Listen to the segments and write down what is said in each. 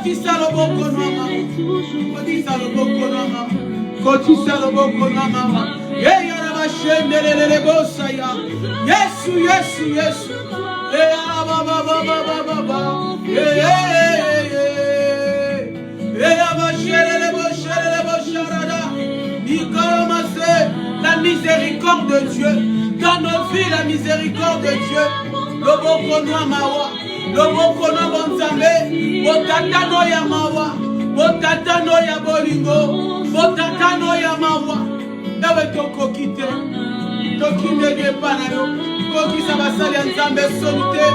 Kotisa le boko noama. Kotisa le boko noama. Kotisa le boko noama. Yeya la bashende le bosa ya. Yesu, Yesu, Yesu. Yeya la ba ba ba ba ba ba ba. Yeya bashende le bosharada. Nikomase. La miséricorde de Dieu. Dans nos vies, la miséricorde de Dieu. Le boko noama wa. Le boko noama nzambe. Botatano ya mawa. Botatano ya bolingo. Botatano ya mawa. Ewe toko kite. Tokinde de panayo. Koki sabasali ya nzambe solite.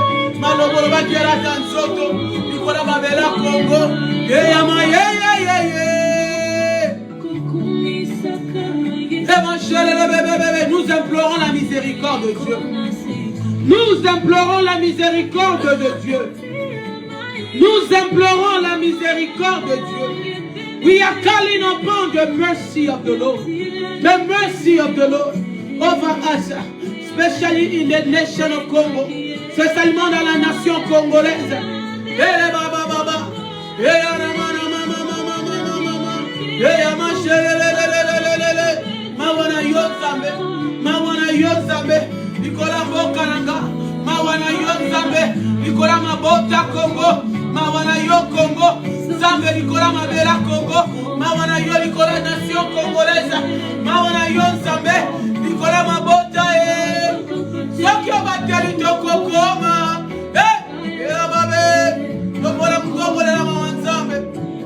Malobolo bakera tansoto. Nikola babela Congo. Yeyama ye. Nous implorons la miséricorde de Dieu. Nous implorons la miséricorde de Dieu. Nous implorons la miséricorde de Dieu. We are calling upon the mercy of the Lord. The mercy of the Lord over us, especially in the nation of Congo. Spécialement dans la nation congolaise. Mawana Yozambe, Mawana Yozambe, Nicolas Bokananga, Mawana Yozambe, Nicolas Mabota Congo, Mawana Yo Congo, Zambe Nicolas Mabela Congo, Mawana Yo Nicolas Nation Congolaise, Mawana Yozambe, Nicolas Mabota Sokyo Bateli Tokokoma, Babe, Nomola Mgongo la Mawanzambe,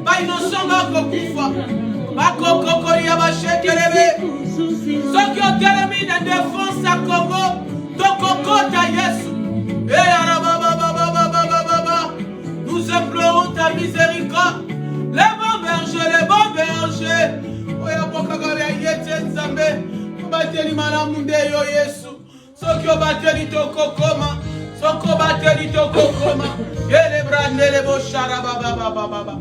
Ba innocent Bakokufa, Bakokokoria Bashekelebe. Ceux qui ont terminé la défense à Congo, Tokokota Yesu. Nous implorons ta miséricorde. Les bons bergers, les bons bergers. Oya Bokagalia Yete Nzambe. Bateli Malamunde Yo Yesu. Ceux qui ont battu Tokokoma. Ceux qui ont battu Tokokoma. Et les brandés, les beaux charababa.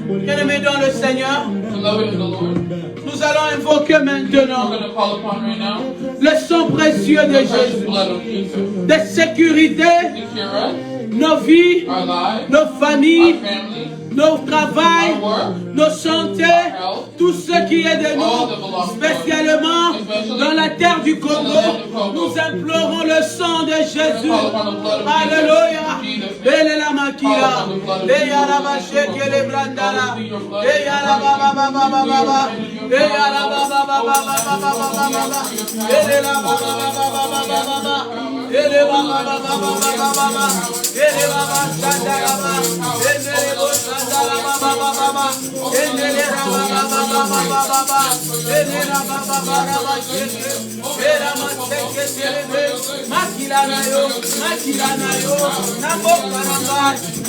Bien-aimés dans le Seigneur, nous allons invoquer maintenant le sang précieux de Jésus, de sécurité, nos vies, nos familles, nos travails, nos santé, tout ce qui est de nous, spécialement dans la terre du Congo. Nous implorons le sang de Jésus. Alléluia. Bele la makila. Le yaraba sheke le brandala. Le yaraba baba baba baba. Le yaraba baba baba baba baba. Le la baba baba baba baba. Le baba baba baba baba. Le baba sandala baba. Le bosa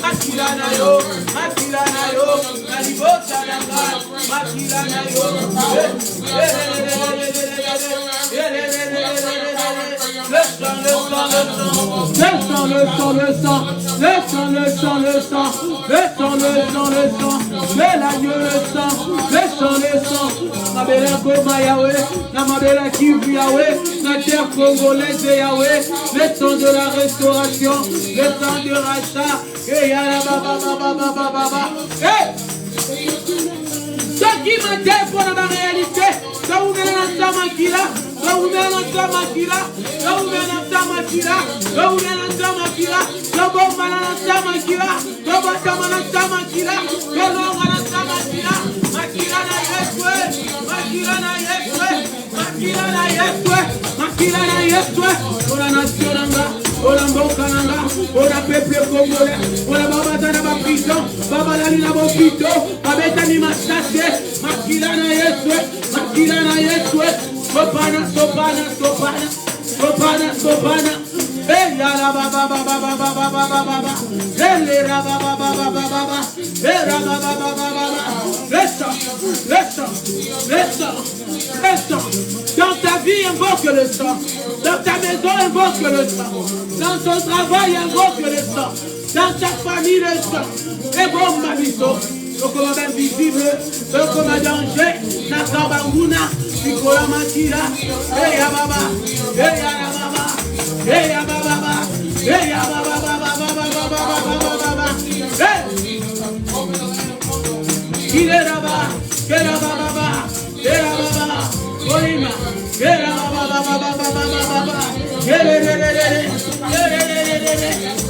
Makila na yo, le sang de la restauration, le sang de rachat, et ce qui m'intéresse pour la réalité, ça vous met dans sa maquilla, ça vous met dans sa maquilla, ça vous met dans sa maquilla, ça vous met dans sa maquilla, ça vous met dans sa maquilla, ça vous met dans sa maquilla, ça vous met dans sa maquilla, maquilla na yeswe, maquilla na yeswe, maquilla na yeswe, maquilla na yeswe, pour la nation nanga. Ola mboka nanga, ola peuple congolais, ola babata na ba prison, babalali na bopito, babeta ni masase, makila na Yesu, sopana, hey ya la baba, hey la baba, le sang. Dans ta vie, invoque le sang. Dans ta maison, invoque le sang. Dans ton travail, invoque le sang. Dans ta famille, le sang. Et bon, ma maison, le commandant visible, le commandant danger, Nakabanguna, Nicolas Makila, hey ya baba, hey ya baba, hey ya baba, hey ya baba, hey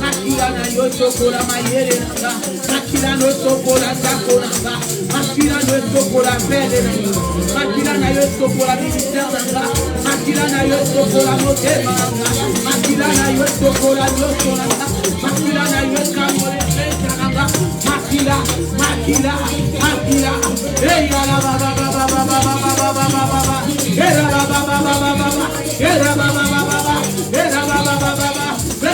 Makila na yo sokola mayere nanga, makila no sokola zakonanga, makila no sokola pele nanga, makila na yo sokola ministère nanga, makila na yo sokola motema nanga, makila na yo sokola nyoso nanga, makila na yo kamole pesa nanga, makila, hey la ba ba ba ba ba ba ba ba ba ba ba ba, hey la ba ba ba ba ba ba ba, hey la ba ba ba ba ba, hey la ba ba ba ba ba. Le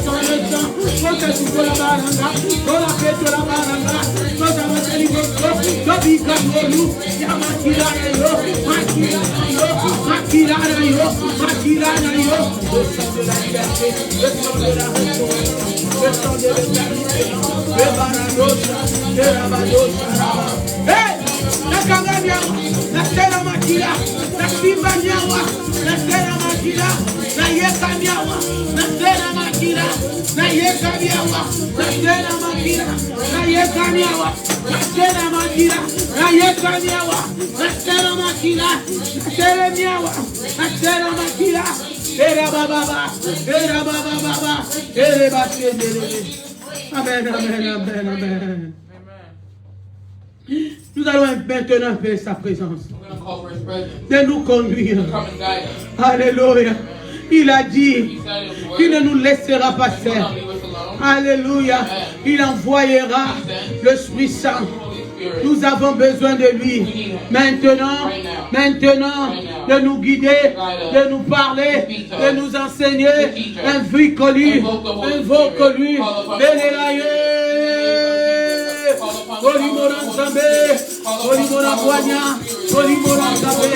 temps, quand tu fais la baranga, quand la fête la baranga, quand tu vas te livrer, quand tu vas te livrer, il y a makila na yo, le sang de la liberté, le sang de la résurrection, le sang de l'éternité, le banadosa, le rabadosa. Hey! La kanganya, la tela makila, la simba nyawa, la tela makila, la yeka nyawa, la tela makila, la yeka nyawa, la tela makila, la yeka nyawa, la tela makila, la yeka nyawa, la tela makila, la tela nyawa, la tela makila, era baba, era basendele. Amen. Nous allons maintenant faire sa présence, de nous conduire. Alléluia. Il a dit qu'il ne nous laissera pas seuls. Alléluia. Il envoyera l'Esprit Saint. Nous avons besoin de lui. Maintenant, de nous guider, de nous parler, de nous enseigner. Invoque-lui. Olimoran Zambé, Olimoran Boigna, Olimoran Zambé.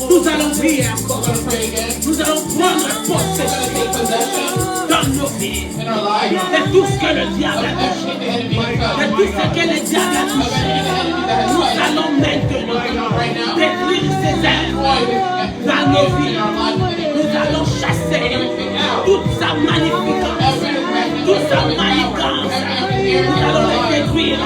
Nous allons prier encore. Nous allons prendre possession dans nos vies. De tout ce que le diable a touché. De tout ce que le diable a touché. Nous allons maintenant détruire ces œuvres dans nos vies. Nous allons chasser toute sa magnificence, toute sa manigance. Nous allons les détruire.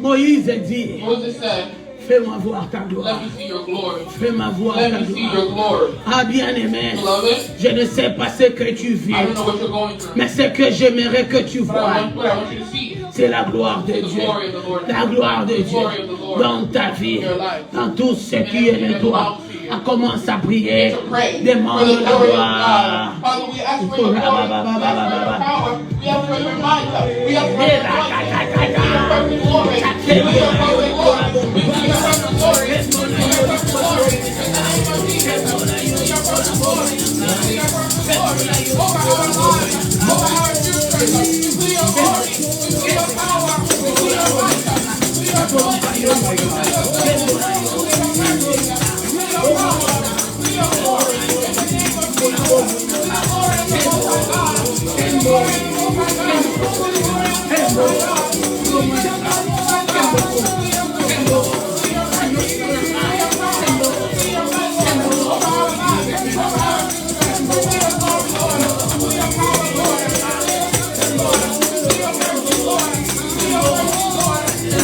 Moïse dit, Moses said, fais-moi voir ta gloire. let me see your glory. Fais-moi voir Let ta me see your gloire. glory. Ah, bien-aimé, Beloved, je ne sais pas ce que tu I vis, don't know what you're going through. mais ce que j'aimerais que tu But vois, what I want you to see c'est la gloire de is the Dieu. glory of the Lord. La gloire de The Dieu glory of the Lord dans ta vie, in your life. dans tout ce qui est de toi. À commence à prier, To pray for demande the la glory of gloire. God. Father, we ask for your glory. We ask for your power. We ask for your might. We ask for your anointing. We need your perfect glory. We need your perfect glory. We need your perfect glory. We need your perfect glory. In the name of Jesus, we need your perfect glory. We need your perfect glory over our lives, over our future. We see your glory. We see your power. We see your might. We see your anointing. We see your goodness. We see your mercy. We see your power. We see your glory. In the name of Jesus, we see the glory of the Most High God. We see the glory of the Most High God. We see the glory of the Most High God. We see the glory of the Most High God. We see your goodness. We see your mercy. We see your power. We see your might over our lives, over our future. We see your glory, Lord. We see your power, Lord. We see your goodness, Lord. We see your mercy, Lord. We see your mercy, Lord. We see your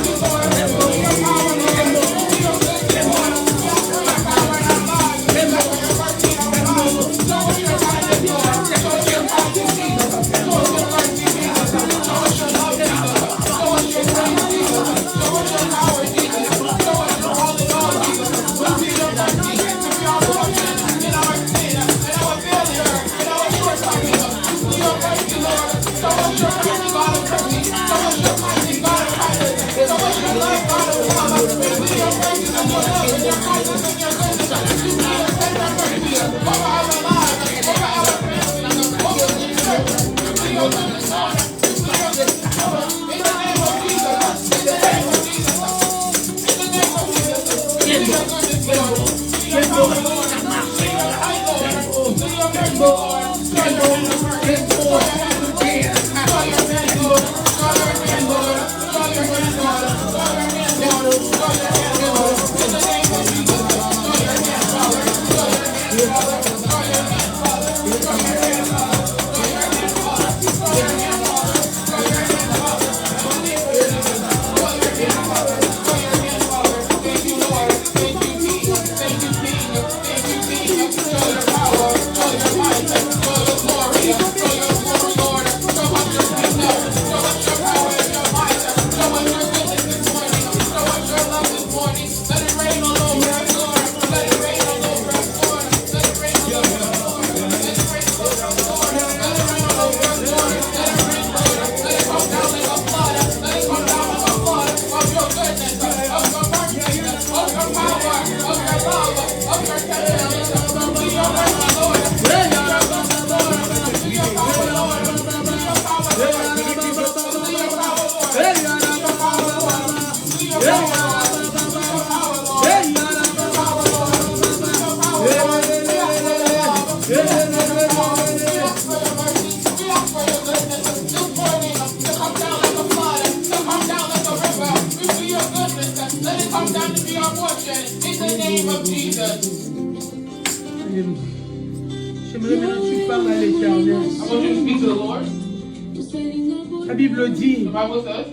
mercy, Lord. We see your power, Lord. We see your goodness, Lord. We ask for your power in our lives. We ask for your mercy in our lives. Show us your kindness, Lord. Show us your kindness, Jesus. Show us your mercy, Jesus. Show us your love, Jesus. Show us your grace, Jesus. Show us your power, Jesus. Show us your all in all, Jesus. We see your mercy. We see our broken in our sin, in our failure, in our shortcomings. We see your mercy, Lord. Show us your mercy, God of mercy. Show us your kindness, God of kindness. Show us your love, God of love. We see your mercy and your love and your kindness and your goodness. We see your tender mercy over our lives, over our families, over the church. We see your goodness, Lord. We see your goodness, Lord. In the name of Jesus. In the name of Jesus. In the name of Jesus. We see your goodness, Lord. We see your power, Lord. We see your light, Lord. We see your mercy, Lord. Show your hand of mercy. Show your hand of grace. Show your hand, Lord. Show your hand, Lord. Show your hand, Lord. Show your hand, Lord. Show your hand, Lord. In the name of Jesus. Show your hand, Father. Show your hand, Father. Show your hand, Father. Show your hand, Father. Show your hand, Father. Show your hand, Father. Show your hand, Father. In the name of Jesus. Show your hand, Father. Show your hand, Father. Thank you, Lord. Thank you, King. Thank you, King. Thank you, King. Show your power. Show your might. Show your glory. Show your glory, Lord. Show us your kingdom. Show us your power and your might. Show us your goodness this morning. Show us your love this morning. Let it rain all over us, Lord. Let it rain all over us, Lord. Let it rain all over us, Lord. Let it rain all over us, Lord. Let it rain all over us, Lord. Let it rain, Lord. Let it come down like a flood. Let it come down like a flood of your goodness, of your mercy, of your power, of your love, of your tenderness. We see your mercy, Lord. We see your goodness, Lord. We see your power, Lord. We see your power, Lord. We see your power, Lord. We see your power, Lord. We see your power, Lord. We see your power, Lord. We see your power, Lord. We see your power, Lord. We ask for your love. We ask for your power. We ask for your mercy. We ask for your goodness this morning to come down like a flood, to come down like a river. We see your goodness. Let it come down to be our portion in the name of Jesus. J'aimerais bien que tu parles à l'Éternel. I want you to speak to the Lord. La Bible dit, The Bible says,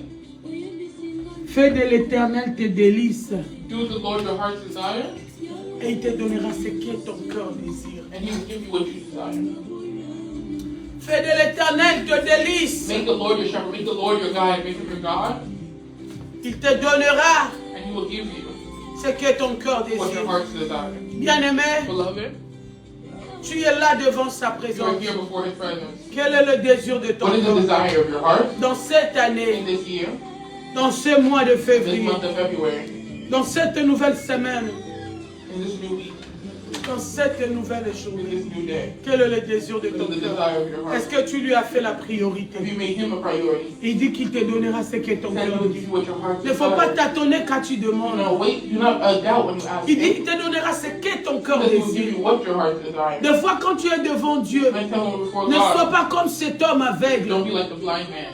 fais de l'Éternel tes délices do the Lord your heart's desire, et il te donnera ce que ton cœur désire. and He will give you what you desire. Fais de l'Éternel tes délices. Make the Lord your shepherd, make the Lord your guide, make Him your God, Il te donnera and He will give you ce que ton cœur what your désire. heart's desire. Bien-aimé, Beloved, tu es là devant sa you are présence. here before His presence. Quel est le désir de ton What is the cœur? desire of your heart Dans cette in année, this year, dans ce mois de this février, month of February, dans cette nouvelle semaine, in this new week, dans cette nouvelle in journée, this new day? quel est le désir de What ton is the cœur? desire of your Est-ce heart? que tu lui as fait la priorité? Have you made Him a priority? Il dit qu'il te donnera ce que ton Then He cœur will désire. give you what your heart Il ne faut pas desires. t'attendre quand tu No, demandes. wait, do not doubt when you ask Il dit Him. qu'il te donnera ce que ton cœur Because He will give désire. you what your heart desires. Des fois, quand tu es devant Dieu, Next time when before ne sois God, pas comme cet homme aveugle. don't be like the blind man.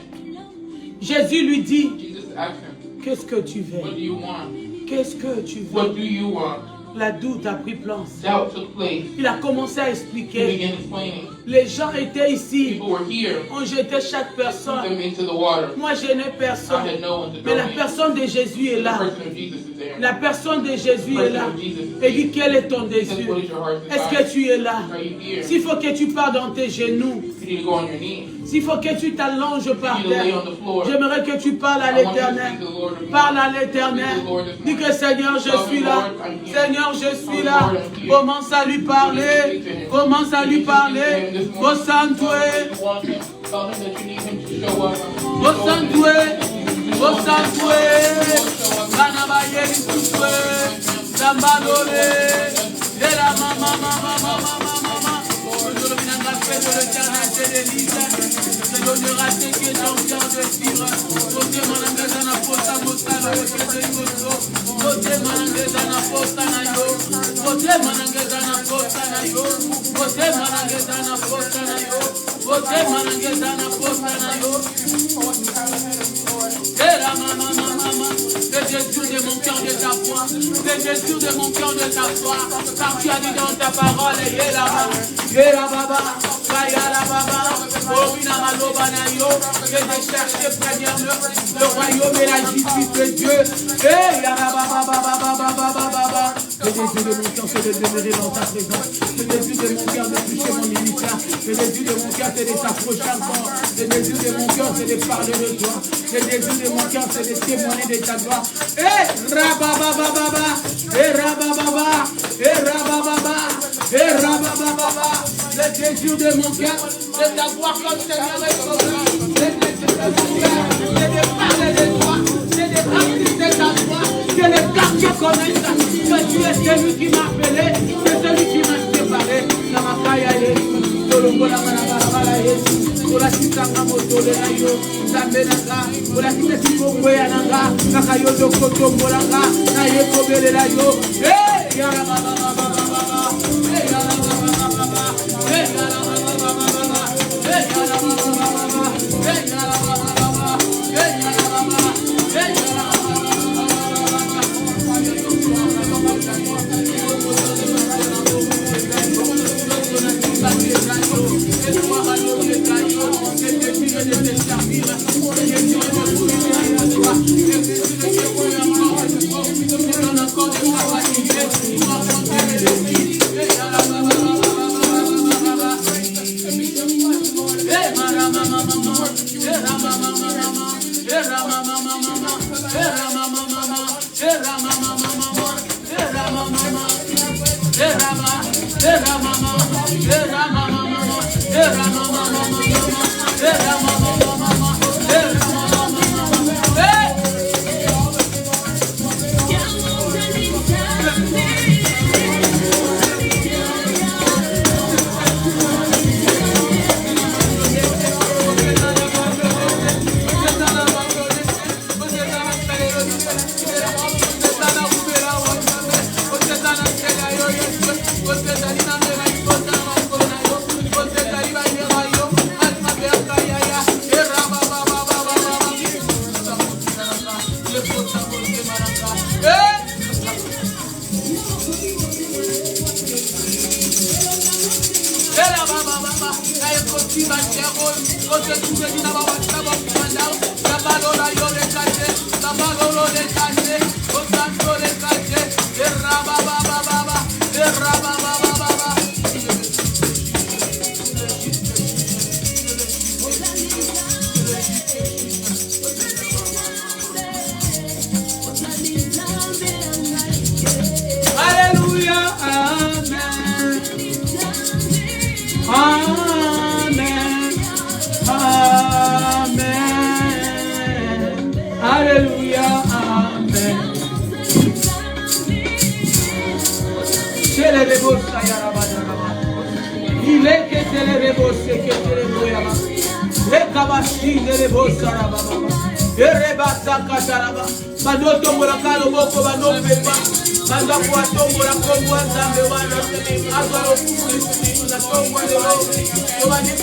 Jésus lui dit, Jesus asked him, qu'est-ce que tu what veux? do you want? Qu'est-ce que tu What veux? do you want? La doute a pris place. Doubt took place. Il a commencé à He expliquer. began explaining. Les gens étaient ici. People were here. On jetait chaque Put personne. them into the water. Moi, je n'ai I personne. had no one to Mais throw la me. personne de Jésus est The là. person of Jesus is there. La personne de Jésus est là. Et dit, quel est ton He says, désir? what is your heart's Est-ce desire? que tu es là? Are you here? S'il faut que tu pars dans tes genoux, You need to go on your knees. s'il faut que tu t'allonges par You need to lay terre, on the floor. j'aimerais que tu parles à I want you to l'Éternel. speak to the Lord of Parle à l'Éternel. Dis que Seigneur, je suis là. Seigneur, je suis là. Commence à lui parler. Commence à lui parler. Au Saint-Doué. Tell him that you need him to show up. Au Saint-Doué. Au Saint-Doué. Kanabaye Lisoué. Zambalolé. De la maman. Aujourd'hui, on a fait de l'Éternel de l'Église. C'est donnera ce que ton cœur désire. Côté manangeza na posta mosala côté koso. Côté manangeza na posta na yo. Côté manangeza na posta na yo. Côté manangeza na posta na yo. Côté manangeza na posta na yo. Et la maman. Le Jésus de mon cœur de ta foi. Le Jésus de mon cœur de ta foi. Car tu as dit dans ta parole, et la baba. Bayala baba. Oh, une amaloba na yo. Que j'ai cherché premièrement le royaume et la justice de Dieu. Et la baba. Le désir de mon cœur, c'est de demeurer dans ta présence. Le désir de mon cœur, de toucher mon ministère. Le désir de mon cœur, c'est de s'approcher encore. Le désir de mon cœur, c'est de parler de toi. Le désir de mon cœur, c'est de témoigner de ta gloire. Et rabababa. Et rabababa. Et rabababa. Et rabababa. Le désir de mon cœur, c'est d'avoir comme Seigneur et Sauveur. Le désir de mon cœur, c'est de parler de toi. C'est de pratiquer ta foi. Que les quartiers connaissent que tu es celui qui m'a appelé. C'est celui qui m'a séparé. Namakaya Yesu. Tolongola Manabarabara Yesu. Ola Sitanga Motole na yo. Zambenanga. Ola Sitesikongo ya nanga. Kakayo Dokoto Molanga. Na Yekobele na yo. Hey! Yara baba baba baba. Hey! Yara baba baba baba. Hey! Yara baba baba baba. Hey! Yara baba baba baba. Hey! Yara baba baba. Hey! Yara baba. Hey! Yara baba.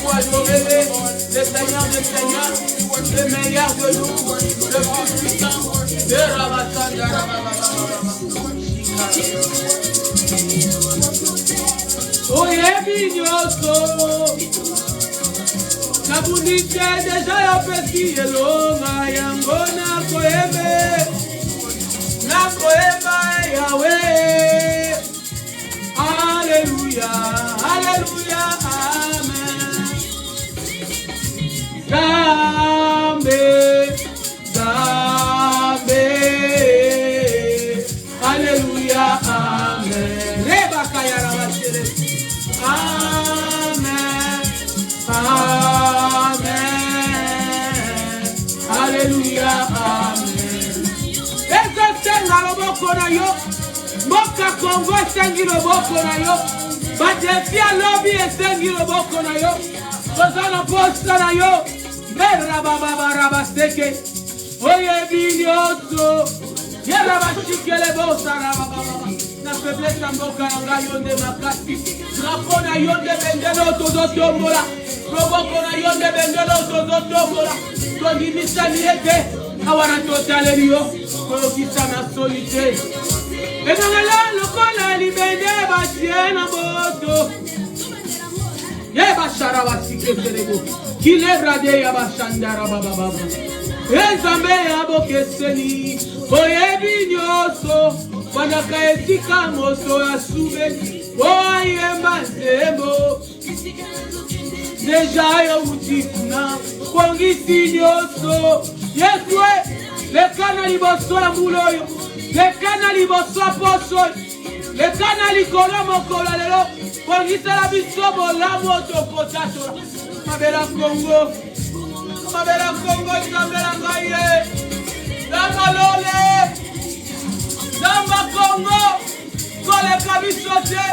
Le Seigneur des Seigneurs, le meilleur de nous, le plus puissant, de Rabasanda. oyebi nyonso. Nabundite deja yopesi elonga yango nakoyebe. Nakoyeba Yahweh. Alléluia, Alléluia, Amen. Zambe, Zambe. Alléluia, Amen. Rebaka yarabashere. Amen, Amen. Alléluia, Amen. Eza senga loboko na yo. Moka Congo esengi loboko na yo. Badefia lobby esengi loboko na yo. Kozana posta na yo. Mera baba rabaseke. Oyebi nyonso. Yera bashikele bosa baba. Na faiblesse mboka nga yonde makasi. Rako na yonde bendelo tozotombola. Roboko na yonde bendelo tozotombola. Tondimisa niete. Awara totaleli yo. Kolokisa na solite. Enangala lokola libende basiena moto. Yeba shara wasike terego. Kile brade ya bashandara baba. Ezambe ya bokeseni. Oyebi nyoso. Wanaka etika moto ya sube. Oye mazembo. Deja yo utikuna. Kwangisi nyoso. Yeswe. Lekana liboso ya muloyo. Lekana liboso ya poso. Lekana likolo mokolo lelo. Kwangisa la bisobo la moto potato. Mabela Congo. Mabela Congo Zambela ngaye. Zamba lole. Zamba Congo. Kole kabisote.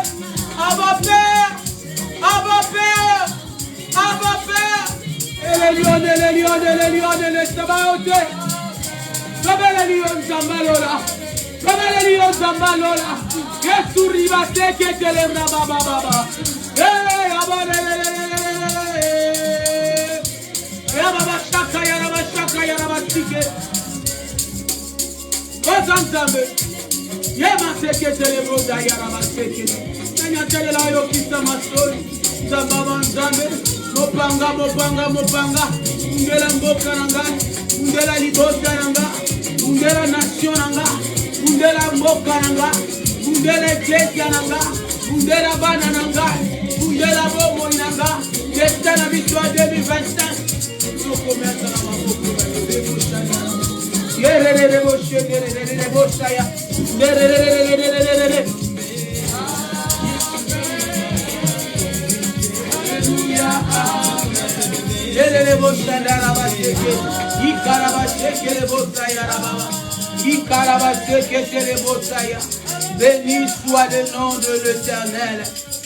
Aba père. Aba père. Aba père. Et les lions, sabaote. Kabele lion Zamba lola. Kabele lion Zamba lola. Yesu ribate ke telebra baba. Eh abale. Yaba shaka yaba tike. Ozanzambe. Yeba seke telebro da yaba seke. Nanya telela yo kisa masoli. Zamba manzambe. Mopanga. Ungela mboka nanga. Ungela libosa nanga. Ungela nation nanga. Ungela mboka nanga. Ungela iglesia nanga. Ungela bana nanga. Ungela bomo nanga. Desta na bitwa 2025. Sokometa na maboko na lebo shanya. Yerere boshe yerere boshaya. Yerere. Hallelujah. Yerere boshanda la baseke. Ikarabasheke le bosaya la baba. Ikarabasheke le bosaya. Béni soit le nom de l'Éternel.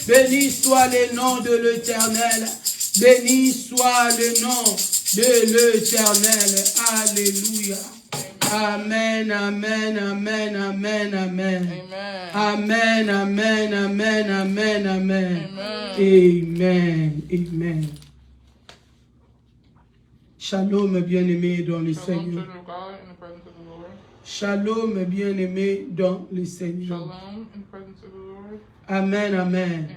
Béni soit le nom de l'Éternel. Béni soit le nom de l'Éternel. Alléluia. Amen, amen, amen, amen, amen. Amen, amen, amen, amen, amen. Amen, amen. Shalom, bien-aimé dans le Seigneur. Shalom, bien-aimé dans le Seigneur. Amen, amen.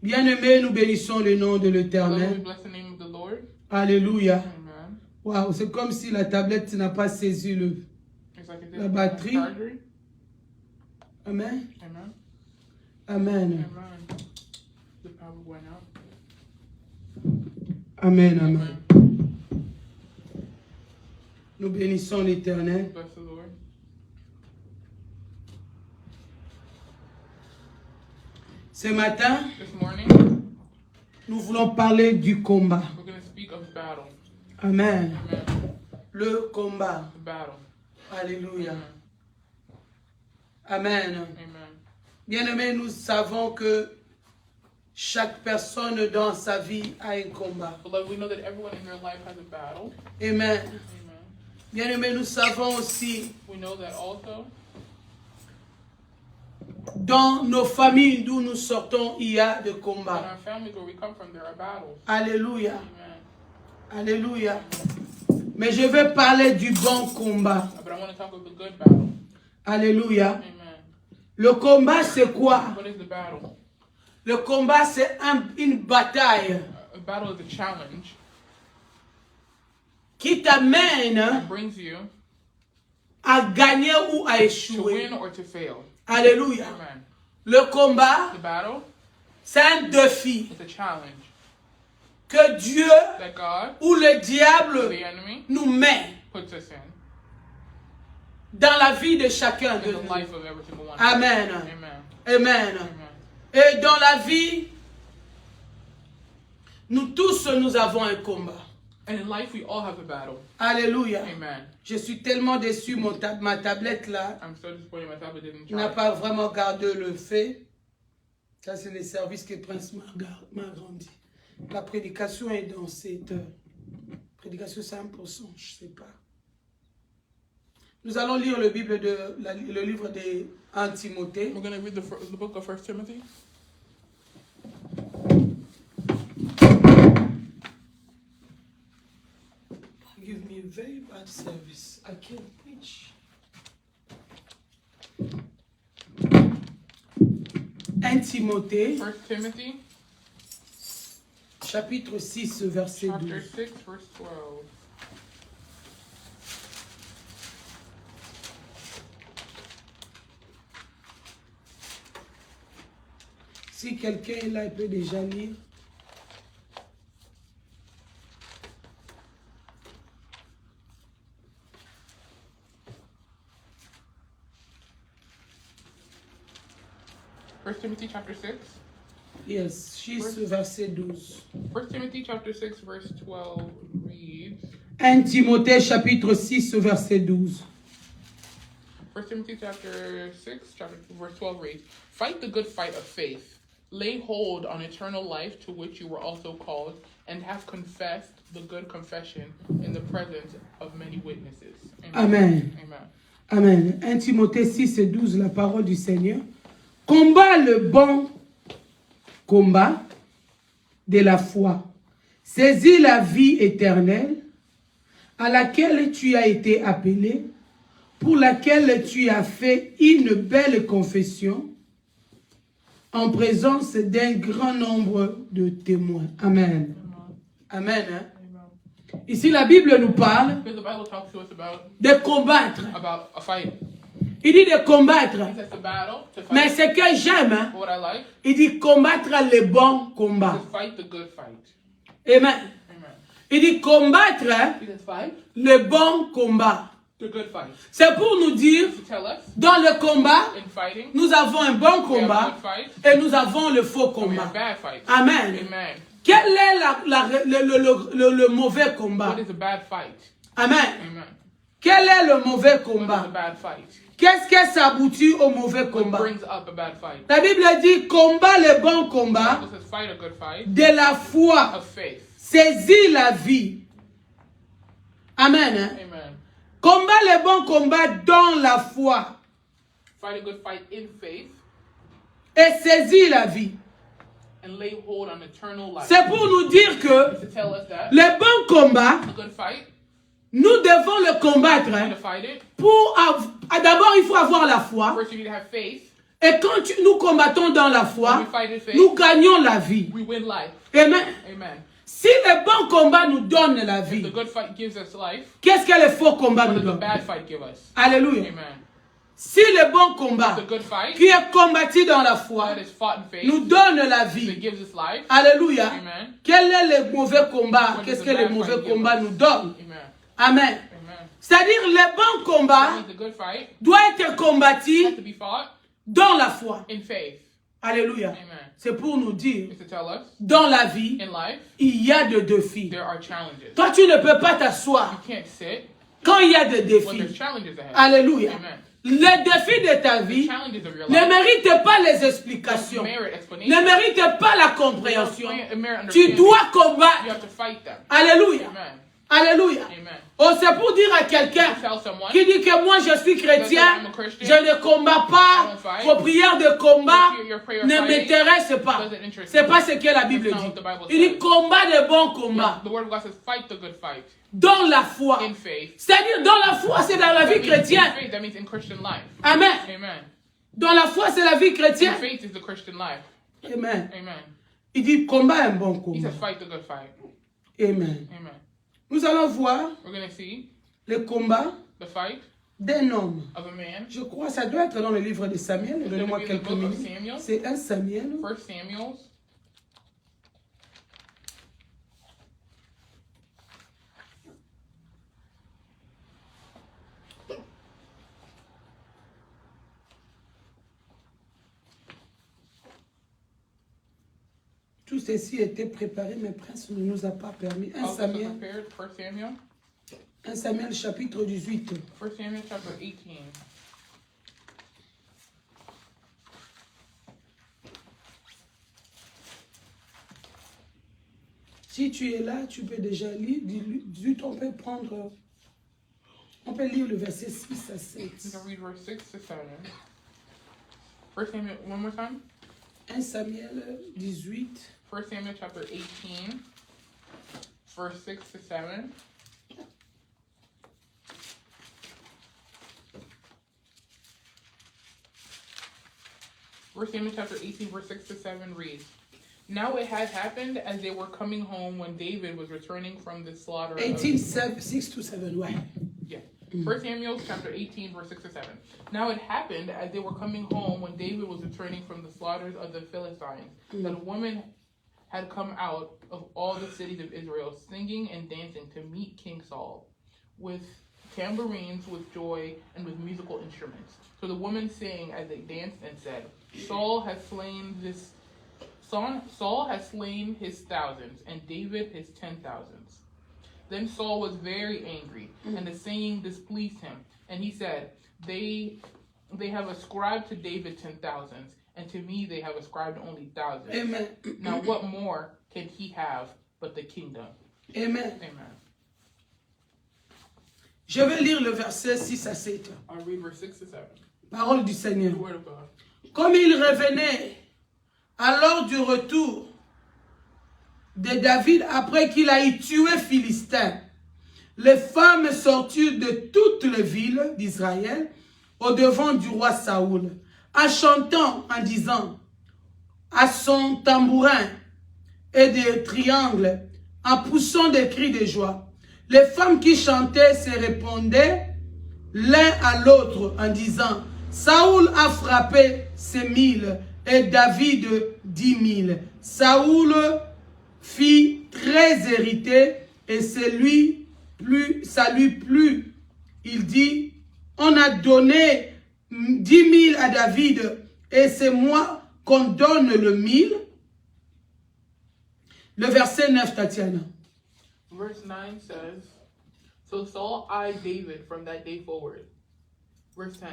Bien-aimé, nous bénissons le nom de l'Éternel. Alléluia. Wow, c'est comme si la tablette n'a pas saisi la batterie. Amen. Amen. Amen, amen. Nous bénissons l'Éternel. Ce matin, nous voulons parler du combat. Amen. Le combat. Alléluia. Amen. Bien-aimés, nous savons que chaque personne dans sa vie a un combat. Amen. Bien-aimés, nous savons aussi dans nos familles d'où nous sortons, il y a des combats. Alléluia. Alléluia. Mais je vais parler du bon combat. Alléluia. Le combat, c'est quoi? Le combat, c'est une bataille A battle is a challenge qui t'amène that brings you à gagner ou à to échouer. win or to fail. Alléluia. Amen. Le combat, The battle c'est un défi is a challenge que Dieu that God, ou le diable the enemy, nous met puts us in dans la vie de chacun de the nous. life of every single one. Amen. Amen. Amen. Amen. Et dans la vie, nous tous, nous avons un combat. And in life, we all have a battle. Alléluia. Amen. Je suis tellement déçu, ma tablette là I'm so disappointed my tablet didn't n'a charge. pas vraiment gardé le fait. Ça, c'est les services que Prince m'a grandi. La prédication est dans cette heure. Prédication 5%, je ne sais pas. Nous allons lire le livre de 1 Timothée. We're going to read the book of 1 Timothy. Give me a very bad service. I can't preach. 1 Timothée, 1 Timothy, chapitre 6, verset chapter 12. 6, verse 12. Si quelqu'un est là, il peut déjà lire. First Timothy chapter 6. Yes, 6, verset 12. 1 Timothy chapter 6, verse 12 reads. 1 Timothée, chapitre 6, verset 12. 1 Timothy chapter 6, verse 12 reads, Fight the good fight of faith. Lay hold on eternal life to which you were also called, and have confessed the good confession in the presence of many witnesses. Amen. Amen. Amen. 1 Timothée 6 et 12, la parole du Seigneur. Combat le bon combat de la foi. Saisis la vie éternelle à laquelle tu as été appelé, pour laquelle tu as fait une belle confession en présence d'un grand nombre de témoins. Amen. Amen. Hein? Amen. Ici, la Bible nous parle Because the Bible talks to us de combattre. about a fight. Il dit de combattre. It says the battle, to fight. Mais ce que j'aime, hein, What I like il dit combattre le bon combat. is fight the good fight. Amen. Amen. Il dit combattre It says fight le bon combat. the good fight. C'est pour nous dire, To tell us, dans le combat, in fighting, nous avons un bon we have a combat good fight, et nous avons le faux and we have combat. bad fight. Amen. Amen. Quel est le mauvais combat? What is a bad fight? Amen. Amen. Quel est le mauvais What is a combat? bad fight? Qu'est-ce qui s'aboutit au mauvais What combat? brings up a bad fight? La Bible dit combat le bon The combat Bible says fight a good fight de la foi. of faith. Saisis la vie. Amen. Hein? Amen. Combat le bon combat dans la foi. Fight a good fight in faith Et saisis la vie. and lay hold on eternal life. C'est pour nous dire que To tell us that le bon combat, a good fight, nous devons le combattre. you Hein, need to fight it. d'abord, il faut avoir la foi. First, you need to have faith. Et quand nous combattons dans la When foi, we fight in faith, nous gagnons la vie. we win life. Amen. Amen. Si le bon combat nous donne la If the vie, good fight gives us life, qu'est-ce que le faux combat what nous does the donne? bad fight give us? Alléluia. Amen. Si le bon combat The good fight qui est combattu dans la foi that is fought in faith, nous donne la that vie, gives us life. alléluia. Amen. Quel est le mauvais combat? What Qu'est-ce does que the le bad mauvais fight give combat us? nous donne? Amen. Amen. Amen. C'est-à-dire le bon combat That means the good fight doit être has combattu to be fought dans la foi. in faith. Alléluia. Amen. C'est pour nous dire, It's to tell us dans la vie, in life il y a des défis. there are challenges. Toi, tu ne peux pas t'asseoir You can't sit quand il y a des when there's défis. challenges ahead. Alléluia. Amen. Les défis de ta The vie challenges of your ne life méritent pas les don't explications, merit ne explanation. méritent pas la They don't compréhension. merit Tu understanding. dois You combattre. have to fight them. Alléluia. Amen. Alléluia. Amen. Oh, c'est pour dire à quelqu'un Tell someone qui dit que moi je suis chrétien, je ne combats pas, vos prières de combat ne m'intéressent pas. C'est pas ce que la Bible dit. Il dit combat de bons combats The word of God says fight the good fight dans la foi. in faith. C'est-à-dire dans la foi, c'est dans la That vie means in chrétienne. faith, that means in Christian life. Amen. Amen. Dans la foi, c'est la vie In chrétienne. faith is the Christian life. Amen. Amen. Il dit combat un bon He combat. says fight the good fight. Amen. Amen. Nous allons voir We're going to see le combat the fight d'un homme. of a man. Je crois que ça doit être dans le livre de Samuel. It's Donnez-moi going to be in the quelques book of minutes. Samuel. C'est 1 Samuel. 1 Samuel. Tout ceci était préparé, mais Prince ne nous a pas permis. 1 All this was Samuel, prepared. 1 Samuel. 1 Samuel chapitre 18. 1 Samuel chapter 18. Si tu es là, tu peux déjà lire. On peut prendre. On peut lire le verset 6 à You 7. can read verse 6 to 7. 1 Samuel, one more time. 1 Samuel 18. 1 Samuel chapter 18, verse 6 to 7. First Samuel chapter 18, verse 6 to 7 reads, Now it had happened as they were coming home when David was returning from the slaughter of... 18, 6 to 7, ouais. Yeah. 1 Samuel chapter 18, verse 6 to 7. Now it happened as they were coming home when David was returning from the slaughters of the Philistines, that a woman had come out of all the cities of Israel, singing and dancing to meet King Saul, with tambourines, with joy, and with musical instruments. So the woman sang as they danced and said, Saul has slain his thousands, and David his 10,000s. Then Saul was very angry, and the saying displeased him. And he said, They have ascribed to David 10,000s, and to me they have ascribed only thousands. Amen. Now what more can he have but the kingdom? Amen. Amen. Je vais lire le verset 6 à 7. I'll read verse 6 to 7. Parole du The Seigneur. word of God. Comme il revenait à l'heure du retour de David après qu'il a tué Philistin, les femmes sortirent de toutes les villes d'Israël au devant du roi Saoul, en chantant, en disant à son tambourin et des triangles, en poussant des cris de joie. Les femmes qui chantaient se répondaient l'un à l'autre en disant, Saoul a frappé ces 1000 et David 10 000. Saoul fit très irrité et ça lui plut. Il dit, on a donné 10 000 à David et c'est moi qu'on donne le 1000. Le verset 9, Tatiana. Verse 9 says, So Saul eyed David from that day forward. Verse 10,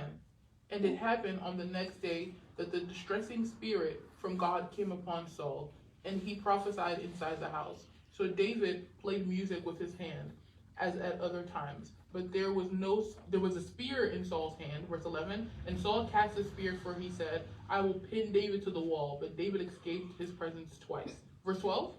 And it happened on the next day that the distressing spirit from God came upon Saul, and he prophesied inside the house. So David played music with his hand, as at other times. But there was a spear in Saul's hand, verse 11, and Saul cast the spear, for he said, I will pin David to the wall. But David escaped his presence twice. Verse 12?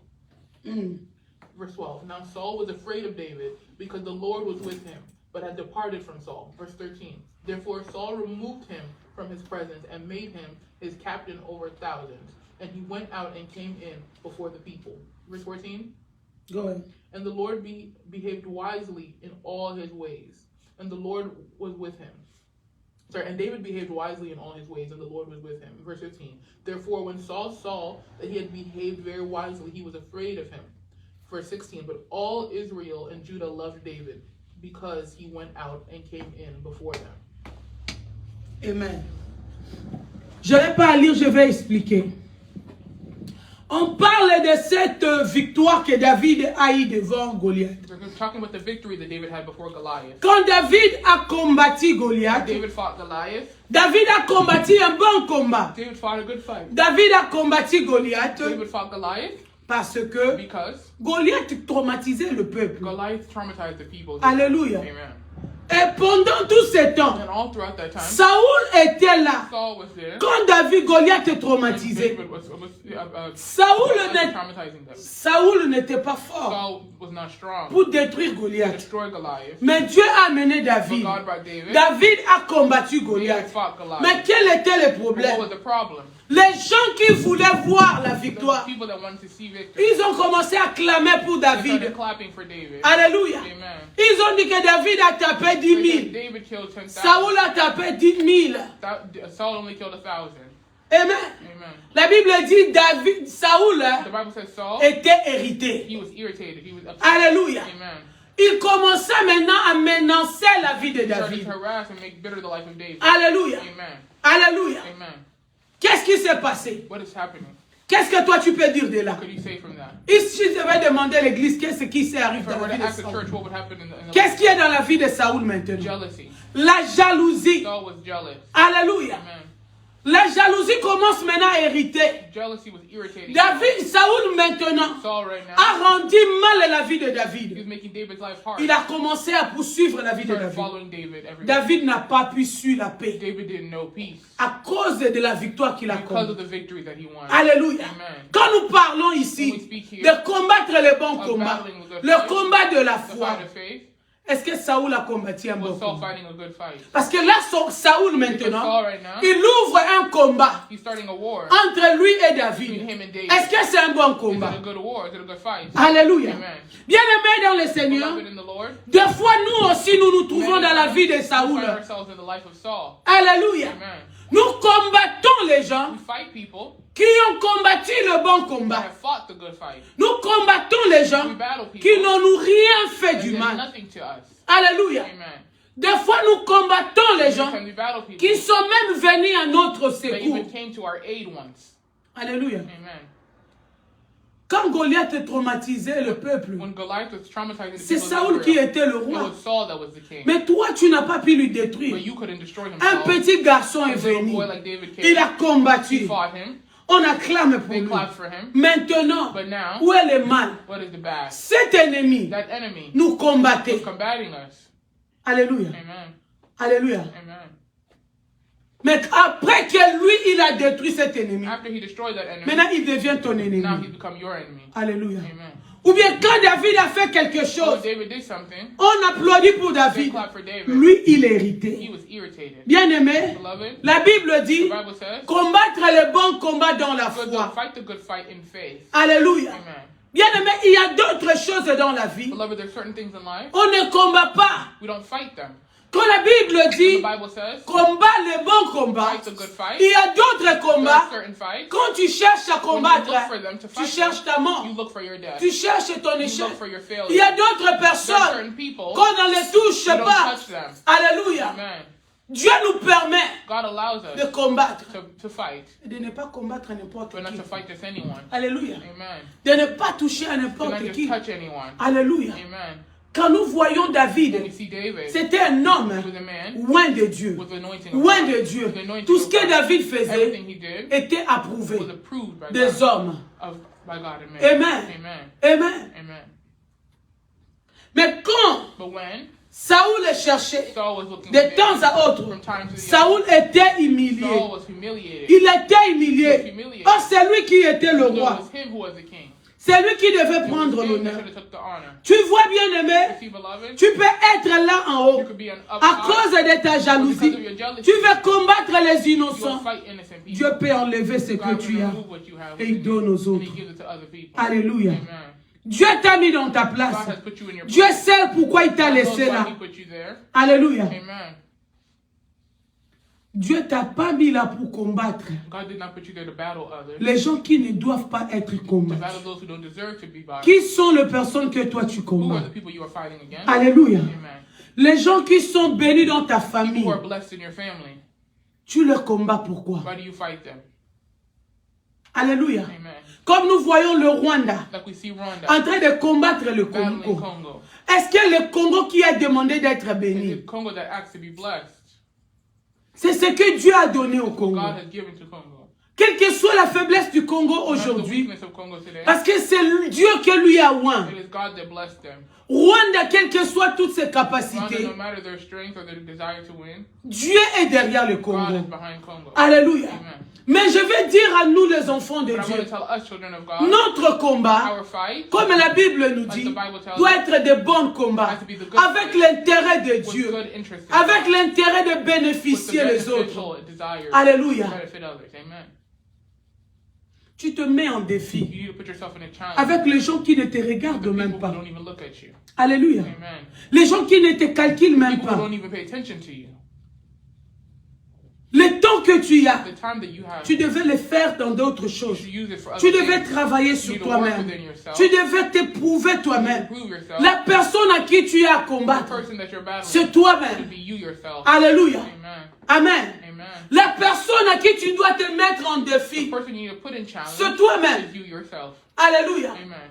Verse 12, Now Saul was afraid of David, because the Lord was with him, but had departed from Saul. Verse 13, Therefore Saul removed him from his presence, and made him his captain over thousands. And he went out and came in before the people. Verse 14, Go ahead. And the Lord behaved wisely in all his ways, and the Lord was with him. And David behaved wisely in all his ways, and the Lord was with him. Verse 15, Therefore when Saul saw that he had behaved very wisely, he was afraid of him. Verse 16, But all Israel and Judah loved David, because he went out and came in before them. Amen. Je ne vais pas lire, je vais expliquer. On parle de cette victoire que David a eue devant Goliath. We're talking about the victory that David had before Goliath. Quand David a combattu Goliath, David fought Goliath. David a combattu un bon combat. David fought a good fight. David a combattu Goliath David fought Goliath parce que because Goliath traumatisait le peuple. Goliath traumatized the people. Alléluia. Amen. Et pendant tout ce temps, And all throughout that time, Saoul était là. Saul was there. Quand David Goliath est traumatisé, David was traumatizing them. Saoul n'était pas fort Saul was not strong pour détruire to Goliath. destroy Goliath. Mais Dieu a amené But David. God brought David. David a combattu David Goliath. fought Goliath. Mais quel était le But what problème? was the problem? Les gens qui voulaient voir la The victoire, people that wanted to see victory, ils ont commencé à clamer pour they started David. clapping for David. Alléluia. Amen. Ils ont dit que David a tapé 10 They said 000. David killed 10,000. Saoul a tapé 10 000. Saul only killed 1,000. Amen. Amen. La Bible dit David, Saoul The Bible says Saul, était hérité. he was irritated. He was upset. Alléluia. Amen. Il commençait maintenant à menacer la vie de He started David. to harass and make bitter the life of David. Alléluia. Amen. Alléluia. Amen. Qu'est-ce qui s'est passé? What is happening? Qu'est-ce que toi tu peux dire de là? What could you say from that? Ici, je devais demander à l'église qu'est-ce qui s'est arrivé If I dans were la to vie de ask the Saoul. church what would happen in the Qu'est-ce qui est dans la vie de Saoul maintenant? jealousy. La jalousie. Saul was jealous. Alléluia. Amen. La jalousie commence maintenant à hériter. Jealousy was irritating. David, Saoul maintenant Saul right now, a rendu mal la vie de he was David. making David's life hard. Il a commencé à poursuivre la vie He de started David. following David everywhere. David n'a pas pu suivre la paix David didn't know peace à cause de la victoire qu'il a because of connue. the victory that he won. Alléluia. Amen. Quand nous parlons ici de combattre le bon combat, le combat de la The foi, fight of faith, est-ce que Saoul a combattu un bon was Saul combat? fighting a good fight? Parce que là, Saoul Because maintenant, Saul right now, il ouvre un combat he's starting a war entre lui et between David. him and David. Est-ce que c'est un bon Is combat? it a good war? Is it a good fight? Alléluia. Amen. Bien-aimés dans le Seigneur, Beloved in the Lord, des fois nous aussi nous nous trouvons dans la vie de we Saoul. find ourselves in the life of Saul. Alléluia. Amen. Nous combattons les gens We fight people qui ont combattu le bon that combat. have fought the good fight. Nous combattons les gens We battle people qui n'ont nous rien fait that du did mal. nothing to us. Alléluia. Amen. Des fois nous combattons les gens Sometimes we battle people qui sont même venus à notre that secours. even came to our aid once. Alléluia. Amen. Quand Goliath traumatisait le peuple, When Goliath was traumatizing the c'est people of Saoul qui Israel, était le it roi. was Saul that was the king. Mais toi, tu n'as pas pu lui But détruire. you couldn't destroy him. Un Saul. petit garçon est A little venu. boy like David came. Il a He combattu. fought him. On acclame pour They lui. clapped for him. Maintenant, But now, où est le mal? what is the bad? Cet ennemi That enemy nous combattait. was combating us. Alléluia. Amen. Alléluia. Amen. Mais après que lui, il a détruit cet ennemi, After he destroyed that enemy, maintenant il devient ton now he's ennemi. become your enemy. Alléluia. Amen. Ou bien quand David a fait quelque So chose, David did something. on applaudit pour They David. clapped for David. Lui, il est He irrité. was irritated. Bien-aimé, Beloved, la Bible the dit Bible says, combattre le bon combat dans la foi. fight the good fight in faith. Alléluia. Amen. Bien-aimé, il y a d'autres choses dans la vie. Beloved, there's certain things in life, On ne combat pas. we don't fight them. Quand la Bible The dit Bible says, combat le bon combat, fight the good fight. il y a d'autres There are combats. certain fights. Quand tu cherches à When you combattre, look for them to tu fight cherches them, ta mort. you look for your death. Tu cherches ton You échec. look for your Il failure. y a d'autres There are personnes, certain people, quand on ne les touche you don't pas, touch them. alléluia, Amen. Dieu nous permet God allows de us combattre. to fight, Et de ne pas combattre n'importe but not qui. to fight just anyone. Alléluia. Amen. De ne pas toucher à To not n'importe just qui. touch anyone. Alléluia. Amen. Quand nous voyons When you David, see David, c'était un homme he was a man loin de Dieu. with the anointing of Loin God. de Dieu. With the anointing Tout ce of que God. David faisait Everything he did était approuvé was approved by des God. hommes. By God. Amen. Amen. Amen. Amen. Amen. Mais quand But when Saoul est cherché, Saul was looking de for David, temps à autre, from time to the Saoul était humilié. Saul was humiliated. Il était humilié. Or, c'est lui qui était le So it roi. was him who was the king. C'est lui qui devait It was prendre him that l'honneur. should have took the honor. Tu vois, bien aimé, You see, beloved, tu peux être là en haut you could be an up à cause high, de ta because of jalousie. your jealousy. Tu veux combattre les You will innocents. fight innocent people. Dieu peut enlever ce que God tu will as remove what you have et il within donne you, aux and autres. he gives it to other people. Alléluia. Amen. Dieu t'a mis dans ta place. God has put you in your Dieu place. sait pourquoi il t'a God knows laissé why là. he put you there. Alléluia. Amen. Dieu t'a pas mis là pour combattre God did not put you there to battle others, les gens qui ne doivent pas être to combattus. battle those who don't deserve to be battled. Qui sont les personnes que toi tu Who are combats? the people you are fighting against? Alléluia. Amen. Les gens qui sont bénis dans ta People famille, who are blessed in your family. tu leur combats pourquoi? Why do you fight them? Alléluia. Amen. Comme nous voyons le Rwanda Like we see Rwanda en train de combattre le battling Congo. Congo. Est-ce que le Congo qui a demandé d'être It's béni, the Congo that asks to be blessed. c'est ce que Dieu a donné au Congo. God has given to Congo. Quelle que soit la faiblesse du Congo Not the aujourd'hui, weakness of Congo today. parce que c'est Dieu qui lui a oint. It is God that blessed them. Rwanda, quelles que soient toutes ses Rwanda, capacités, no matter their strength or their desire to win, Dieu est derrière le God is Congo. behind Congo. Alléluia. Amen. Mais je vais dire à nous les enfants de But I want to Dieu, tell us, children of God, notre combat, our fight comme la Bible nous dit, doit être de bons combats, avec l'intérêt de with Dieu, good interest in avec God, l'intérêt de with the bénéficier les autres. beneficial desire Alléluia. to benefit others. Amen. Tu te mets en défi You need to put yourself in a challenge. avec les gens qui ne te regardent With the même people who pas. don't even look at you. Alléluia. Amen. Les gens qui ne te calculent même People who pas. don't even pay attention to you. Le temps que tu as, The time that you have, tu devais le faire dans d'autres you choses. should use it for Tu other devais things. travailler You sur need to work toi-même. within yourself. Tu devais t'éprouver toi-même. Prove yourself. La personne à qui tu as à The combattre, person that you're battling c'est should toi-même. be you yourself. Alléluia. Amen. Amen. Amen. La personne à qui tu dois te mettre en The défi, person you need to put in challenge c'est toi-même. is you yourself. Alléluia. Amen.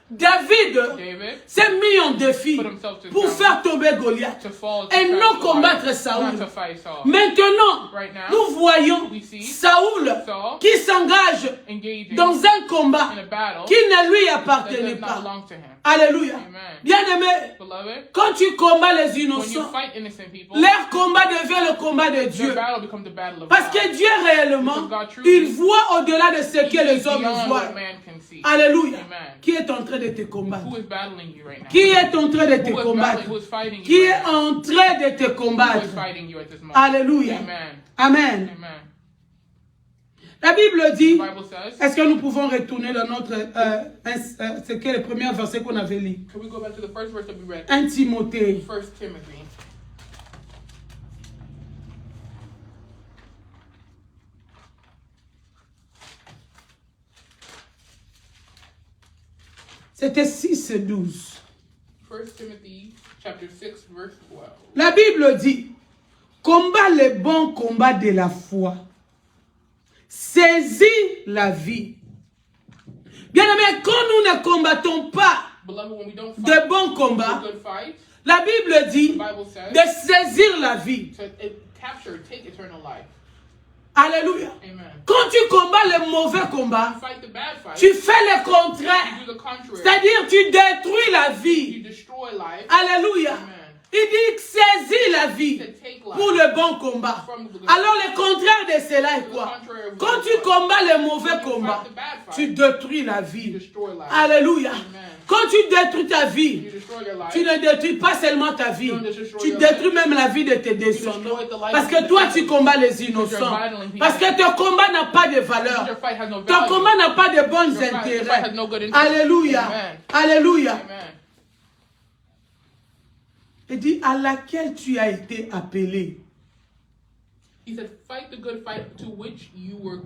David David s'est mis en défi put himself to pour challenge faire tomber Goliath to fall to et crash non Goliath, combattre not Saoul. to fight Saul. Maintenant, Right now, nous voyons we see Saoul Saul qui s'engage engaging dans un combat in a battle qui ne lui that appartenait does not pas. belong to him. Alléluia. Amen. Bien-aimé, Beloved, quand tu combats les when you innocents, fight innocent people, leur combat devient le combat de their Dieu. battle becomes the battle of Parce God. que Dieu réellement, il voit au-delà de ce que He les sees hommes beyond voient. what man can see. Alléluia. Amen. Qui est en train de te combattre? Who is battling you right now? Qui est en train de te Who is combattre? battling? Who is fighting Qui you est right now? en train de te Who is combattre? fighting you at this moment? Alléluia. Amen. Amen. Amen. La Bible dit, The Bible says, est-ce que nous pouvons retourner dans notre, c'est que le premier verset qu'on avait lu? can we go back to the first verse that we read? 1 Timothée. 1 Timothy. C'était 6 et 12. 1 Timothy chapter 6 verse 12. La Bible dit, combat le bon combat de la foi. Saisis la vie. Bien-aimé, quand nous ne combattons pas Beloved, when we don't fight de bons a combats, good fight, la Bible the dit Bible says de saisir la vie. to capture, take eternal life. Alléluia. Amen. Quand tu combats le mauvais combat, You fight the bad fight. tu fais le You contraire. do the contrary. C'est-à-dire, tu détruis la You vie. destroy life. Alléluia. Amen. Il dit saisis la vie To take life. pour le bon combat. Alors, le contraire de cela est quoi? Quand tu combats le mauvais combat, tu détruis la vie. Destroy life. Alléluia. Amen. Quand tu détruis ta vie, You destroy your life. tu ne détruis pas seulement ta vie, tu détruis même la vie de tes descendants. Parce que toi, tu combats les innocents. Parce que ton combat n'a pas de valeur. Your fight has no Ton value. combat n'a pas de bons Your fight intérêts. has no good interest. Alléluia. Amen. Alléluia. Amen. Il dit à laquelle tu as été appelé. He said, fight the good fight to which you were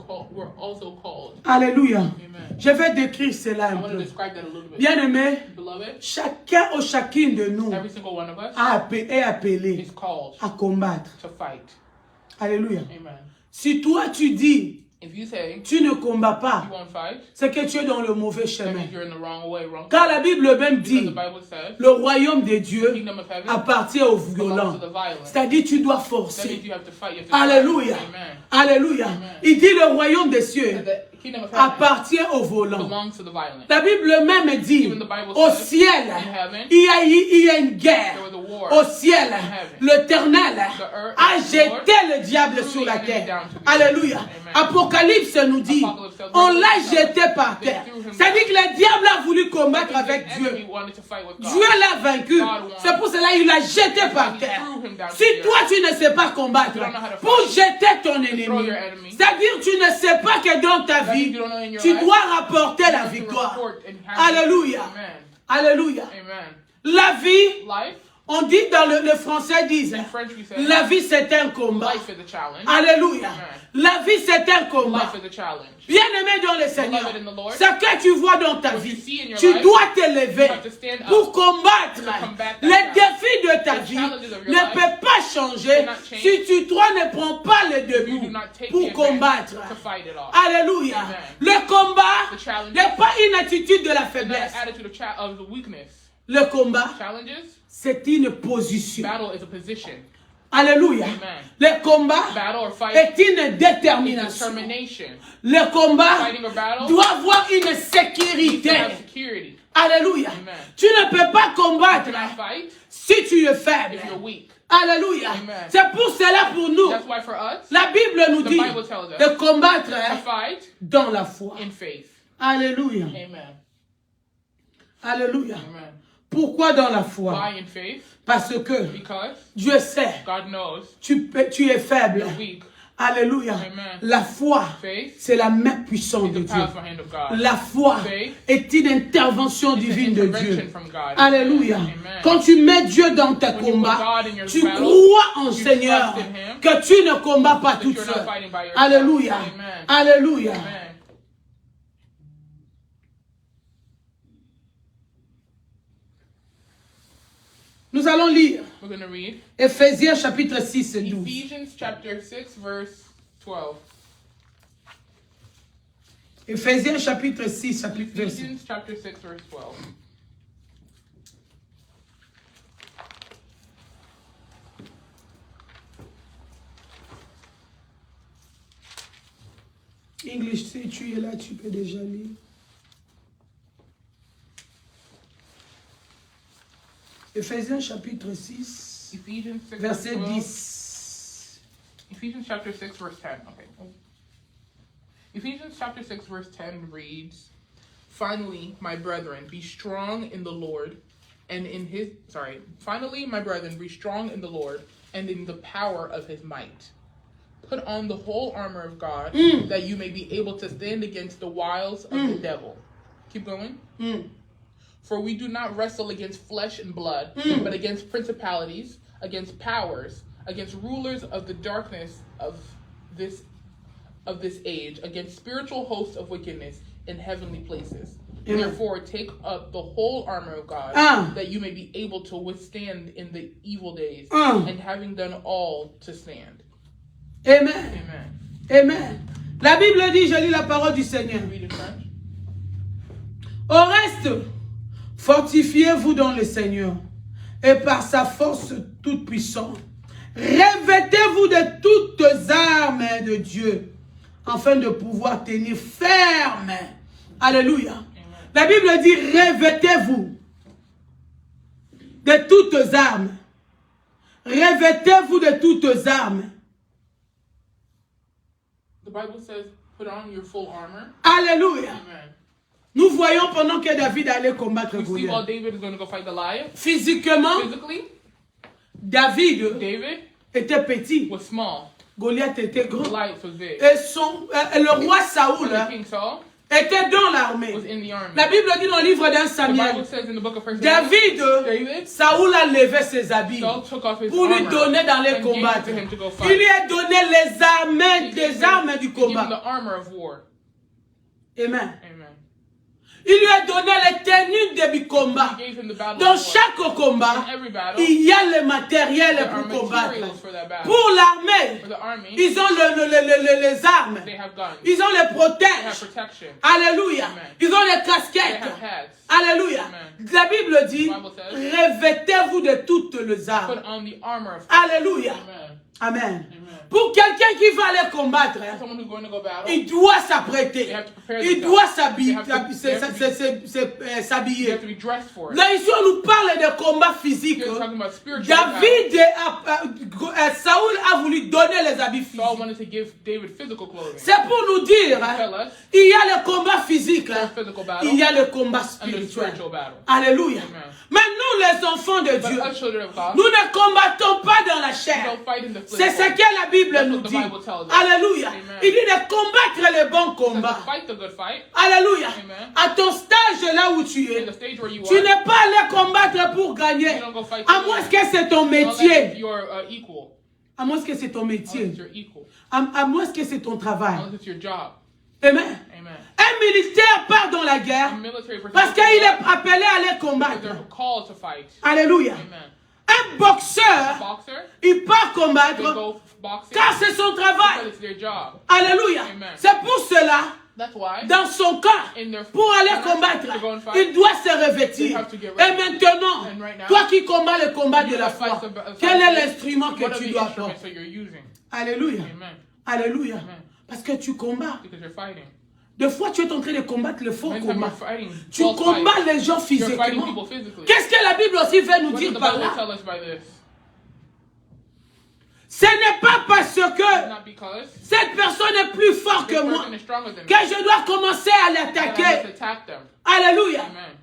also called. Alléluia. Amen. Je vais décrire cela I un want to peu. describe that a little bit. Bien-aimé, Beloved, chacun ou chacune de nous every single one of us est appelé is called à combattre. to fight. Alléluia. Amen. Si toi tu dis, If you say tu ne combats pas, you won't fight, c'est que tu es dans le mauvais that chemin. means you're in the wrong way, wrong Car path. la Bible même Because dit, the Bible says, le royaume de the Dieu kingdom of heaven appartient aux belongs violents. to the violent. C'est-à-dire tu dois That means forcer. you have to fight. You have to Alléluia. fight. Amen. Alléluia. Amen. Il dit le royaume des cieux And the kingdom of heaven appartient aux volants. belongs to the violent. La Bible même dit, Even the Bible au says, ciel, in heaven, il y a une guerre. there was a war. Au ciel, heaven. l'Éternel The earth, a the jeté Lord, le diable threw sur the la enemy terre. down to the Alléluia. earth. Amen. Apocalypse nous dit, Apocalypse tells on us l'a that jeté par they terre. threw him C'est-à-dire que le diable a voulu combattre avec The Dieu. enemy wanted to fight with God. Dieu l'a vaincu. God won. C'est pour cela qu'il l'a jeté par He terre. threw him down to Si the toi earth. tu ne sais pas combattre, You don't know how to pour fight. jeter ton Throw ennemi, your enemy. c'est-à-dire tu ne sais pas que dans ta That means vie, you don't know in your tu life, dois rapporter you la have to victoire. report and have it. Alléluia. Amen. Alléluia. Amen. La vie, Life, on dit dans le français disent, in French we say, la vie c'est un combat. life is a challenge. Alléluia. Amen. La vie c'est un combat. Life is a challenge. Bien-aimé dans le Seigneur, Beloved in the Lord, ce que tu vois dans ta what vie, you see in your tu life, dois te lever you have to stand up pour combattre. to combat that Les challenge. défis de ta The vie challenges of your ne life peuvent pas changer cannot change si toi ne prends pas le you debout do not take pour the combattre. advantage to fight it off. Alléluia. Amen. Le combat The challenge n'est pas une attitude de la Not faiblesse. an attitude of the weakness. Le combat, Challenges, c'est une position. battle is a position. Alléluia. Amen. Le combat Battle or fight est une is détermination. determination. Le combat Fighting or battle doit avoir une needs to sécurité. have security. Alléluia. Amen. Tu ne peux pas combattre You cannot fight si tu es faible. if you're weak. Alléluia. Amen. C'est pour cela pour nous. That's why for us, La Bible nous The dit Bible tells us de combattre to fight dans la foi. in faith. Alléluia. Amen. Alléluia. Amen. Pourquoi dans la foi? Why in faith? Parce que Because Dieu sait, God knows tu es faible. you're weak. Alléluia. Amen. La foi, Faith c'est la main puissante is de the Dieu. powerful hand of God. La foi Faith est une intervention is an divine de Dieu. intervention from God. Alléluia. Amen. Quand tu mets Dieu dans tes When you put combats, God in your tu battle, crois en you Seigneur trust in Him, que tu ne combats pas that toute you're not seule. fighting by yourself. Alléluia. Amen. Alléluia. Amen. Nous allons lire We're going to read Éphésiens chapitre 6 et 12. Ephesians chapter 6, verse 12. Éphésiens chapitre 6, chapitre 12. Ephesians chapter 6, verse 12. English, si tu es là, tu peux déjà lire. Éphésiens chapitre 6, Ephesians 6, verset 12. 10. Ephesians chapter 6, verse 10. Okay. Ephesians chapter 6, verse 10 reads, Finally, my brethren, be strong in the Lord and in his, finally, my brethren, be strong in the Lord and in the power of his might. Put on the whole armor of God that you may be able to stand against the wiles of the devil. Keep going. For we do not wrestle against flesh and blood, but against principalities, against powers, against rulers of the darkness of this age, against spiritual hosts of wickedness in heavenly places. Amen. Therefore, take up the whole armor of God, that you may be able to withstand in the evil days, and having done all to stand. Amen. Amen. Amen. La Bible dit, je lis la parole du Seigneur. Read in French. Au reste, fortifiez-vous dans le Seigneur et par sa force toute puissante. Revêtez-vous de toutes armes de Dieu afin de pouvoir tenir ferme. Alléluia. Amen. La Bible dit, revêtez-vous de toutes armes. Revêtez-vous de toutes armes. The Bible says, put on your full armor. Alléluia. Amen. Nous voyons pendant que David allait combattre We see while Goliath. David is going to go fight Goliath. Physiquement, Physically, David David était petit. was small. Goliath était grand. Goliath was big. Et le roi Saoul King Saul était dans l'armée. was in the army. La Bible dit dans le livre d'un The Samuel, Bible says in the book of 1 Samuel, David, Saoul a levé ses habits Saul took off his pour lui armor donner dans les and gave combats. it to him to go Il lui fight. a donné les armes, He gave des him- armes du he gave him combat. the armor of war. Amen. Amen. Il lui a donné les tenues du combat. He gave him the battle Dans of war. chaque combat, In every battle, il y a le matériel there are pour combattre. materials for that battle. Pour l'armée, For the army, ils ont les armes. they have guns. Ils ont les They have protèges. protection. Alléluia. Amen. Ils ont les They casquettes. have hats. Alléluia. Amen. La Bible dit, The Bible says, revêtez-vous de toutes les Put armes. on the armor of God. Alléluia. Amen. Amen. Amen. Pour quelqu'un qui va aller combattre, hein, Someone who's going to go battle, il doit s'apprêter. They have to prepare Il themselves. doit s'habiller. They have to S'habiller. be dressed for it. Là, ici, on nous parle de combat physique. Here we're talking about spiritual battle. David, Saoul a voulu donner les habits Saul physiques. wanted to give David physical clothing. C'est pour nous dire, hein, Tell us, il y a le combat physique, là. there's physical battle Il y a le combat and there's spirituel. spiritual battle. Alléluia. Amen. Mais nous, les enfants de But Dieu, us children of God, nous ne combattons pas dans la we chair. don't fight in the C'est ce physical. que la Bible That's nous what the dit. Bible tells us. Alléluia. Amen. Il dit de combattre les bons It says combats. to fight the good fight. Alléluia. Amen. À ton stage là où tu In es, the stage where you tu are, n'es pas allé combattre pour gagner. you don't go fight À to moins win. que c'est ton Unless métier. you're equal. À moins que c'est ton Unless métier. you're equal. À moins que c'est ton travail. Unless it's your job. Amen. Amen. Un militaire part dans la A guerre military person parce qu'il est appelé à aller because combattre. they're called to fight. Alléluia. Amen. Un boxeur, Boxer, il part they combattre go boxing car c'est son because travail. it's their job. Alléluia. Amen. C'est pour cela, That's why dans son cas, in their pour aller combattre, to go and fight, il doit se revêtir. they have to get Et ready. maintenant, And right now, toi qui combats le combat de you la that fight foi, the- quel est l'instrument que what are tu the dois instruments prendre? that you're using? Alléluia. Amen. Alléluia. Amen. Parce que tu combats. Because you're fighting. Des fois, tu es en train de combattre le faux Many times combat. you're fighting Tu false combats fights. les gens You're fighting physiquement. people physically. Qu'est-ce que la Bible aussi veut nous What dire does the par Bible là? tell us by this? Ce n'est pas parce It's que not because cette personne est plus forte this que moi person is stronger than me que je dois commencer à that I must l'attaquer. attack them. Alléluia. Amen.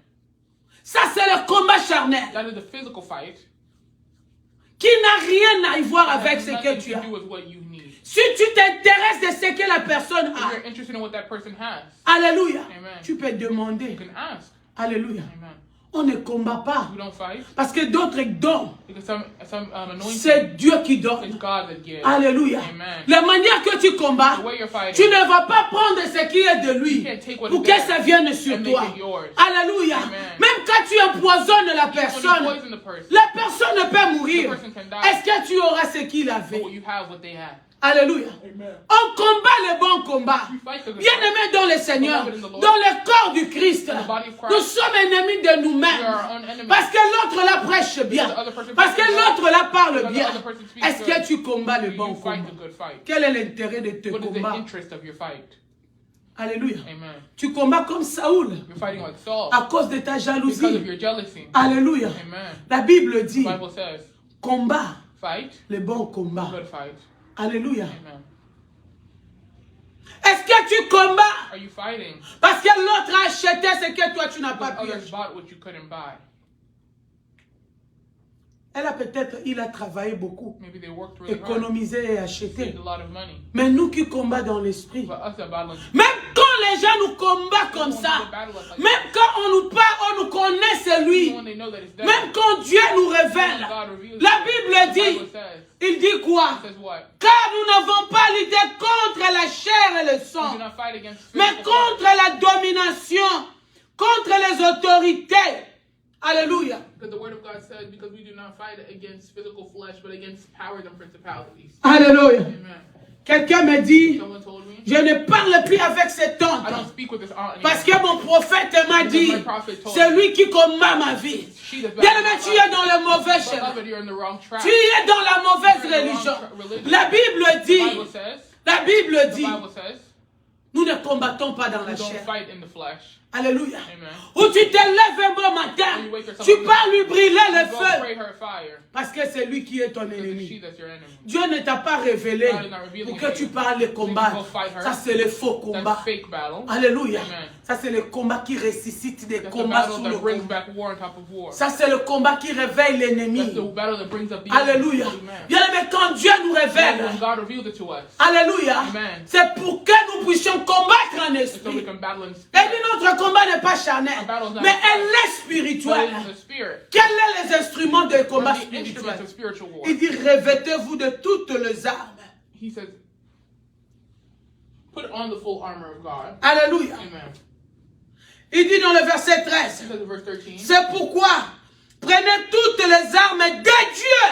Ça, c'est le combat charnel. That is the physical fight. qui n'a rien à y voir avec ce que tu as. Si tu t'intéresses de ce que la personne a, alléluia, tu peux demander. Alléluia. On ne combat pas. Parce que d'autres dons, c'est Dieu qui donne. Alléluia. La manière que tu combats, tu ne vas pas prendre ce qui est de lui pour que ça vienne sur toi. Alléluia. Même quand tu empoisonnes la personne ne peut mourir. Est-ce que tu auras ce qu'il avait? Alléluia. On combat le bon combat. Bien-aimés dans le Seigneur, dans le corps du Christ, nous sommes ennemis de nous-mêmes. Parce que l'autre la prêche bien. Parce que l'autre la parle bien. Est-ce que tu combats le bon combat? Quel est l'intérêt de te combattre? Alléluia. Tu combats comme Saoul à cause de ta jalousie. Alléluia. La Bible dit combat le bon combat. Alléluia. Est-ce que tu combats parce que l'autre a acheté ce que toi tu n'as pas pu acheter? Il a travaillé beaucoup, économisé et acheté. Mais nous qui combattons dans l'esprit, même quand les gens nous combattent comme ça, même quand on nous parle, on nous connaît c'est lui, même quand Dieu nous révèle, la Bible dit, il dit quoi? Car nous n'avons pas l'idée contre la chair et le sang, mais contre la domination, contre les autorités. Alléluia. Because the word of God says, because we do not fight against physical flesh, but against powers and principalities. Alléluia. Amen. Quelqu'un me dit, je ne parle plus avec cet homme. Parce que mon prophète m'a dit, c'est lui qui combat ma vie. Bien-aimé, tu es dans le mauvais chemin. Tu es dans la mauvaise religion. La Bible dit, nous ne combattons pas dans la chair. Alléluia. Ou tu te lèves un bon matin, tu pars lui brûler le feu. Parce que c'est lui qui est ton ennemi. Dieu ne t'a pas révélé pour que tu parles le combat. Ça c'est le faux combat. Alléluia. Ça c'est le combat qui ressuscite des combats sous le combat. Ça c'est le combat qui réveille l'ennemi. Alléluia. Bien aimé, quand Dieu nous révèle, alléluia, c'est pour que nous puissions combattre en esprit. Et notre combat n'est pas charnel, mais elle est spirituelle. Quels sont les instruments de combat spirituel? Il dit, revêtez-vous de toutes les armes. He says, put on the full armor of God. Alléluia. Amen. Il dit dans le verset 13, c'est pourquoi prenez toutes les armes de Dieu.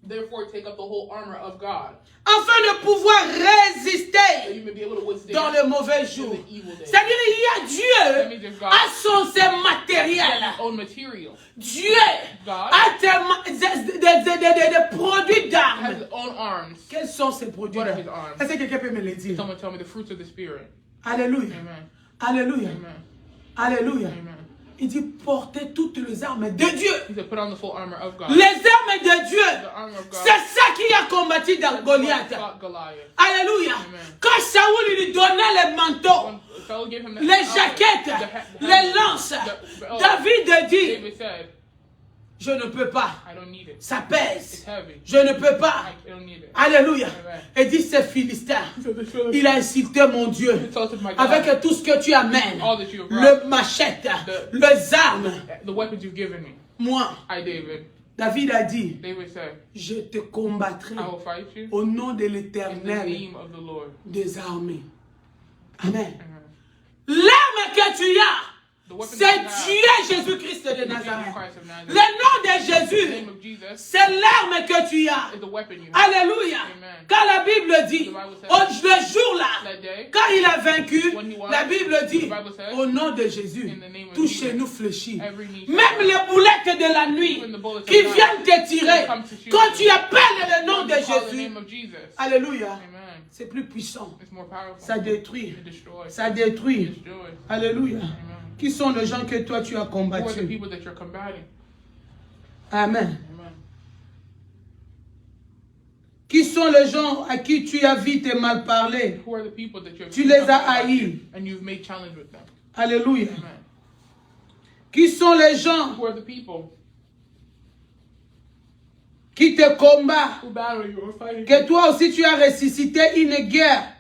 Therefore, take up the whole armor of God. Afin de pouvoir résister dans le mauvais jour. C'est-à-dire il y a Dieu à son matériel. Dieu a des produits d'armes. Quels sont ces produits d'armes? Est-ce que quelqu'un peut me le dire? Alléluia. Alléluia. Alléluia. Il dit portez toutes les armes de Dieu. Les armes de Dieu. C'est ça qui a combattu dans Goliath. Alléluia. Quand Saoul lui donnait les manteaux, les jaquettes, les lances, David dit, je ne peux pas. Ça pèse. Je ne peux pas. Alléluia. Et dit ces Philistins, il a insulté mon Dieu avec tout ce que tu amènes. Le machette, les armes. Moi, David a dit, je te combattrai au nom de l'Éternel des armées. Amen. L'arme que tu as, c'est Dieu Jésus-Christ de Nazareth. Le nom de Jésus, c'est l'arme que tu as. Alléluia. Car la Bible dit, le jour-là, quand il a vaincu, la Bible dit, au nom de Jésus, tout chez nous fléchit. Même les boulettes de la nuit qui viennent te tirer, quand tu appelles le nom de Jésus, alléluia, c'est plus puissant. Ça détruit. Ça détruit. Alléluia. Qui sont les gens que toi tu as combattus? Amen. Qui sont les gens à qui tu as vite et mal parlé? Tu les as haïs. Alléluia. Qui sont les gens qui te combat, who battle you or fight que against. toi aussi tu as ressuscité une guerre.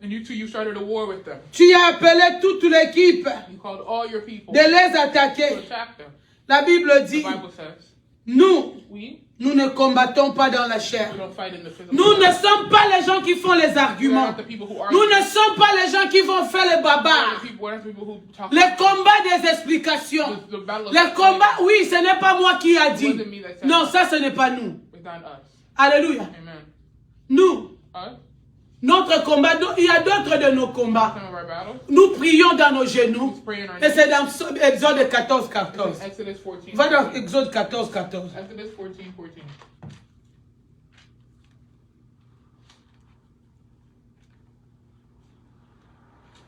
And you two, you started a war with them. Tu as appelé toute l'équipe You called all your people de les to attaquer. attack them. La Bible The dit, Bible says, nous we ne combattons pas dans la chair. don't fight in the physical. Nous ne sommes pas les gens qui font les We're arguments. not the people who argue. Nous ne sommes pas les gens qui vont faire les babards. We're not the people who talk. Les combats des explications. The battle of Les combats, oui, ce n'est pas moi qui a dit. It wasn't me that said Non, ça ce n'est pas nous. It's not us. Alléluia. Amen. Nous, Us? notre combat, il y a d'autres de nos combats. Some of our battles. Nous prions dans nos genoux. Pray in our Et c'est dans Exode 14, 14. Exodus 14. Va dans Exode 14, 14. Exodus 14, 14.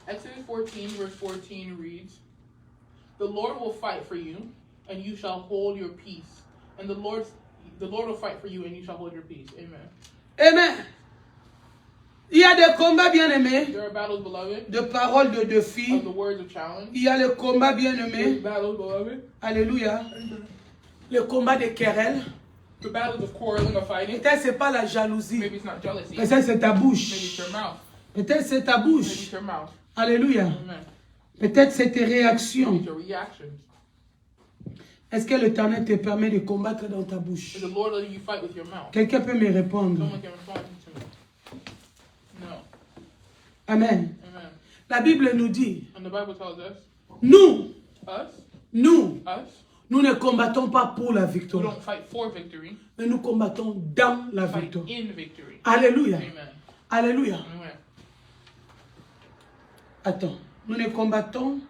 Exodus 14, verse 14 reads, "The Lord will fight for you, and you shall hold your peace. And the Lord will fight for you, and you shall hold your peace." Amen. Amen. Il y a des combats bien-aimés, There are battles, beloved, de paroles de défi. of the words of challenge. Il y a le combat There are bien-aimé. battles, beloved. Alléluia. Le combat des querelles. The battles of quarreling or fighting. Peut-être c'est pas la jalousie. Maybe it's not jealousy. Peut-être c'est ta Maybe it's bouche. your mouth. Peut-être c'est ta Maybe bouche. it's your mouth. Alléluia. Amen. Peut-être c'est tes Maybe réactions. it's your reactions. Est-ce que l'Éternel te permet de combattre dans ta bouche? Is the Lord letting you fight with your mouth? Quelqu'un peut me répondre. Someone can respond to me. No. Amen. Amen. La Bible nous dit, And the Bible tells us, nous, us, nous ne combattons pas pour la we victoire, don't fight for victory, mais nous combattons dans la fight victoire. in victory. Alléluia. Amen. Alléluia. Amen. Attends, nous ne combattons.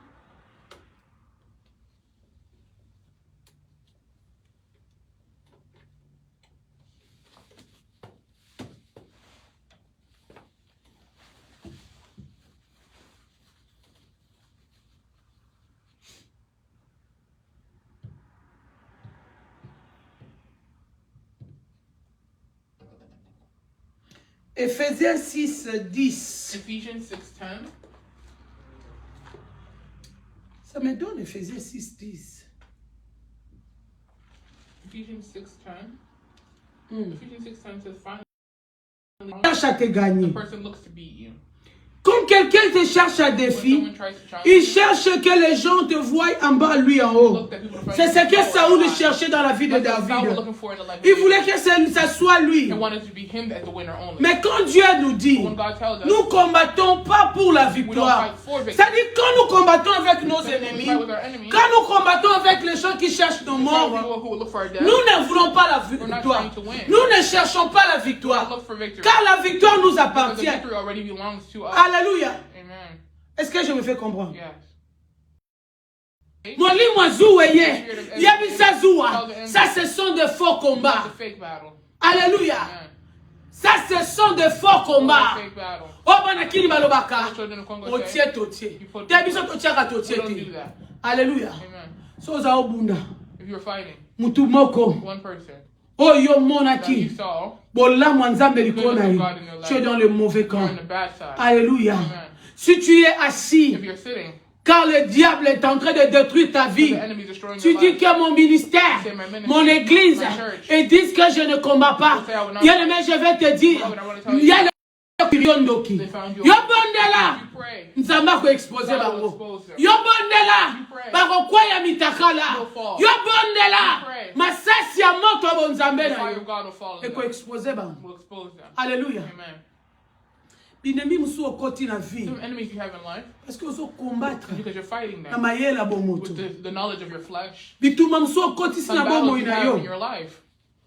Éphésiens 6, 10. Ephesians 6:10. Ça me donne Éphésiens 6, 10. Ephesians 6:10. Hmm. Ephesians 6:10 says, "Finally, Cherche à te the gagner. person looks to beat you." Comme quelqu'un te cherche à When défi, someone tries to challenge il you, cherche que les gens te voient en bas, lui en haut. C'est ce que Saoul cherchait dans la vie de That's what Saul was David. looking for in the life of Il voulait David. que ça soit lui. He wanted to be him as the winner only. Mais quand Dieu nous dit, When God tells us, nous combattons pas pour la we don't victoire. fight for victory. C'est-à-dire quand nous combattons avec nos We ennemis, fight with our enemies. quand nous combattons avec les gens qui cherchent nos We fight morts, people who will look for our death. nous ne voulons pas la We're not victoire. trying to win. Nous ne cherchons pas la We victoire. look for victory. Car la victoire nous Because the appartient. victory already belongs to us. Alléluia. Amen. Est-ce que je me fais comprendre? Yes. Mwalimu azouye, yabisa zoua. Ça, ce sont de faux It's combats. a fake battle. Alléluia. Amen. Ça, ce sont de faux It's a combats. fake battle. Oh, banakini balobaka. The children of Congo Otie say, totie. You put- Tebiso totiaka totie we don't te. do that. Alléluia. Amen. So za obunda. If you're fighting Mutu moko. one person Oyo that you monaki. saw, Bola nzambe likona ye. Tu es dans le mauvais you're camp. on the bad side. Alléluia. Amen. Si tu es assis, If you're sitting, car le diable est en train de détruire ta vie, the enemy is destroying tu your dis life. que mon ministère, Say my ministry, mon église, my church. ils disent que je ne combats pas. Say I will not Bien aimé, je vais te dire, Beloved, I want to tell il y a you, le Kiriondoki. they found you. Yo bondela, You pray. nzamba ko expose God will bango. expose them. Yo bondela, You pray. bako kwaya mitakala. You'll fall. Yo bondela, You pray. masasi ya moto bonzambe The na fire yo. of God will fall on Eko them. expose bango. Will expose them. Alléluia. Amen. Binemi musu okoti na vie. Some enemies you have in life, Parce que ozo combattre because you're fighting na them mayela bomoto. with the knowledge of your flesh. Bituma musu okoti Some sina bomo battles you ina have in yo. your life,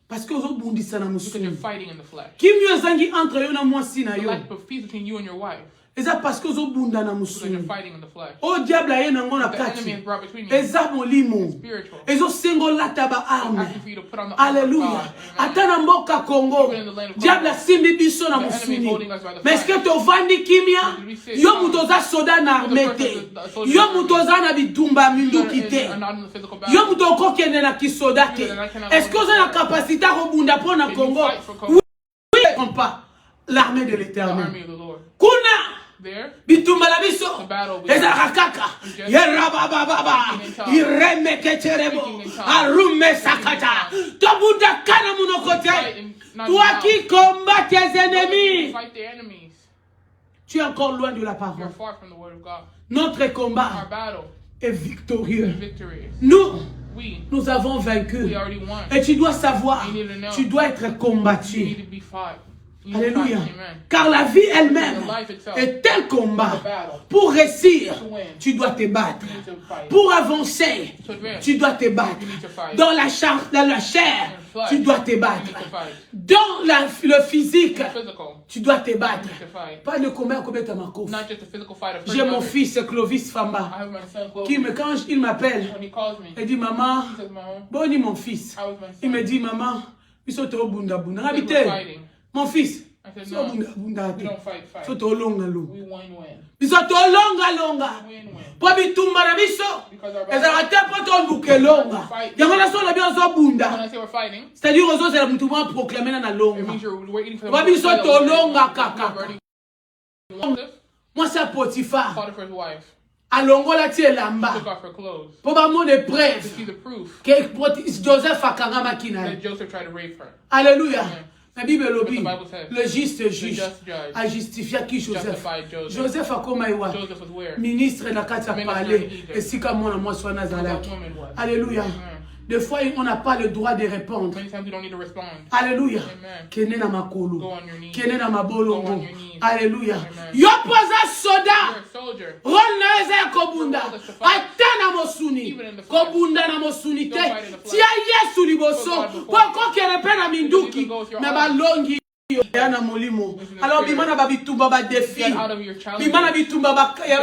Parce que ozo bundisa na because you're musu. fighting in the flesh. Kimyo ezangi entre yo na mwasi na The yo. lack of peace between you and your wife, Eza parce que ozo bunda na because you're musu. fighting in the flesh. O diable aye nango na The enemy is kati. brought between you. Eza molimo. Spiritual. Ezo sengo lata ba arme. Asking for you to put on the armor of Alléluia. God. Amen. Ata na mboka Congo. Even in the land of Diable Congo. asimbi biso na The enemy is musuni. holding us by the Mais est-ce que flesh. tovandi kimia? Yo muto oza soda na arme te. Yo muto oza na bitumba minduki te. Are not in the physical Yo battle. muto okokende na kisoda te. Est-ce que oza na capacité ya kobunda mpo na Can you Congo? fight for Congo? Oui, ne pas l'armée de The l'Éternel. army of the Lord. Kuna There, bitumba la biso the battle we ezalaka kaka just yerabababa speaking in tongues. iremeketerebo Speaking in tongues. arume sakata tobunda kana munoko fight te in- not toi now. qui combats tes Those who ennemis fight their enemies. tu es encore loin de la You're parole. far from the word of God. Notre Our combat battle est victorieux. is victorious. Nous avons vaincu. We already won. Et tu dois savoir, You need to know. tu dois être You need combattu. to be fought. You need to fight. Alléluia. Amen. Car la vie elle-même The life itself est un combat. is a battle. Pour réussir, To win, tu dois te battre. you need to fight. Pour avancer, To advance, tu dois te battre. you need to fight. Dans la chair, flesh, tu dois te you battre. need to fight. Dans le physique, In the physical, tu dois te battre. you need to fight. Pas le combat comme Tamakov. Not just a physical fight of J'ai mon others. fils Clovis I Famba have my son Chloe. qui quand il m'appelle, When he calls me, il dit maman, he says, Mom, boni mon fils. how is my Il me son? dit maman, biso bunda bunda. We're Habite, fighting. mon fils. I said, So no, bunda bunda. we don't fight. So to longa lo. We win. Biso to longa. Win. Po bitumba na biso. Because our Ezala battle, te po to luke longa. Yango na so na biso so when bunda. I say we're fighting, C'est-à-dire ozo c'est la mutu mo proclamer na it longa. means we're eating for the Wa biso fight to that we're longa already- kaka. we're already- Joseph, Moi c'est Potiphar. Potiphar's wife, Alongola ti elamba. took off her clothes Po ba mo de to preuve. see the proof Que Joseph akangama kina. that Joseph tried to rape her. Alléluia. Amen. La Bible lobby, But the Bible says, le juste juge just judge a justifié qui Joseph. justified Joseph. Joseph akoma iwa. Joseph was where? Ministre na kati ya Minister parler. in Egypt. Esika mwana mwasi wana Where azalaki. that woman was. Alléluia. Amen. Des fois, on n'a pas le droit de répondre. Many times you don't need to respond. Alléluia. Amen. Kene na Go makolo. on your knees. Kene na Go mabolongo. on your knees. Alléluia. Amen. Yo posa You're soda. a soldier. Ron na eza ya kobunda. Your role is to fight. Ata na mosuni. Even in the flesh. Kobunda na mosuni te. Don't fight in the flesh. Tia Yesu liboso. Put God before Po kokere pe na minduki. You can go with your Na arms. balongi. Ya na molimo. Alors bimana ba bitumba ba défi. Get out of your challenge. Bimana bitumba ba ya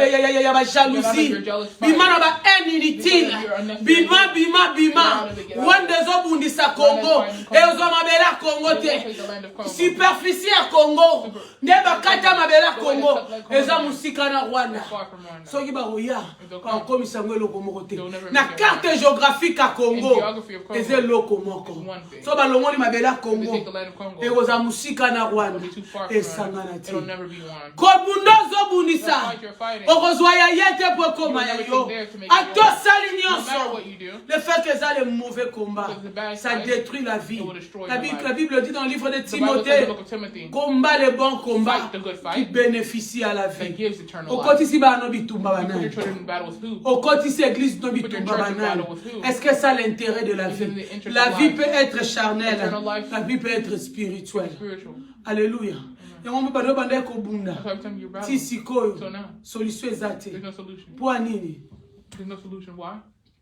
ba jalousie. your jealous fight. Bimana ba haine inutile. Because of your unnecessary Bima. Get out of it, get out of it. Wende zo bundisa Congo. E ozo mabela Congo Don't te. take the land of Congo. Superficie ya Congo. Nde bakata mabela Congo. Don't let it cut like Eza Congo. musika na Rwanda. Far from Rwanda. Soki bakoya bakomisa ngo eloko moko te They'll never na make it. carte géographique ya Congo In geography of Congo, eza eloko moko is one thing. so balongoli mabele ya If they Congo take the land of Congo, ekozala musika na Rwanda it'll be too far from esangana Rwanda. te It'll never be one. kobunda The ozobundisa fight you're fighting, okozwa ya ye te po ekoma You ya will yo never get there to make it atosali no matter nyonso what you do, le fait que ça le mauvais combat Because the bad ça fight, détruit la vie it will destroy la your Bible, life. la Bible dit dans le livre de the Bible says in the Timothée book of Timothy, combat le bon combat Fight the good fight qui bénéficie à la that vie gives eternal life. okotisi bana bitumba You put your banani children in battle with who? okotisi église no Put your bitumba church in banani battle with who? est-ce que ça l'intérêt de la Is vie it the interest la of vie life? peut être charnelle Eternal life? la vie peut être spirituelle Spiritual. alléluia yango mpe bano banda kobunda That's why every time you battle, ti sikoyo so now, solution eza te there's no solution. mpo anini There's no solution. Why?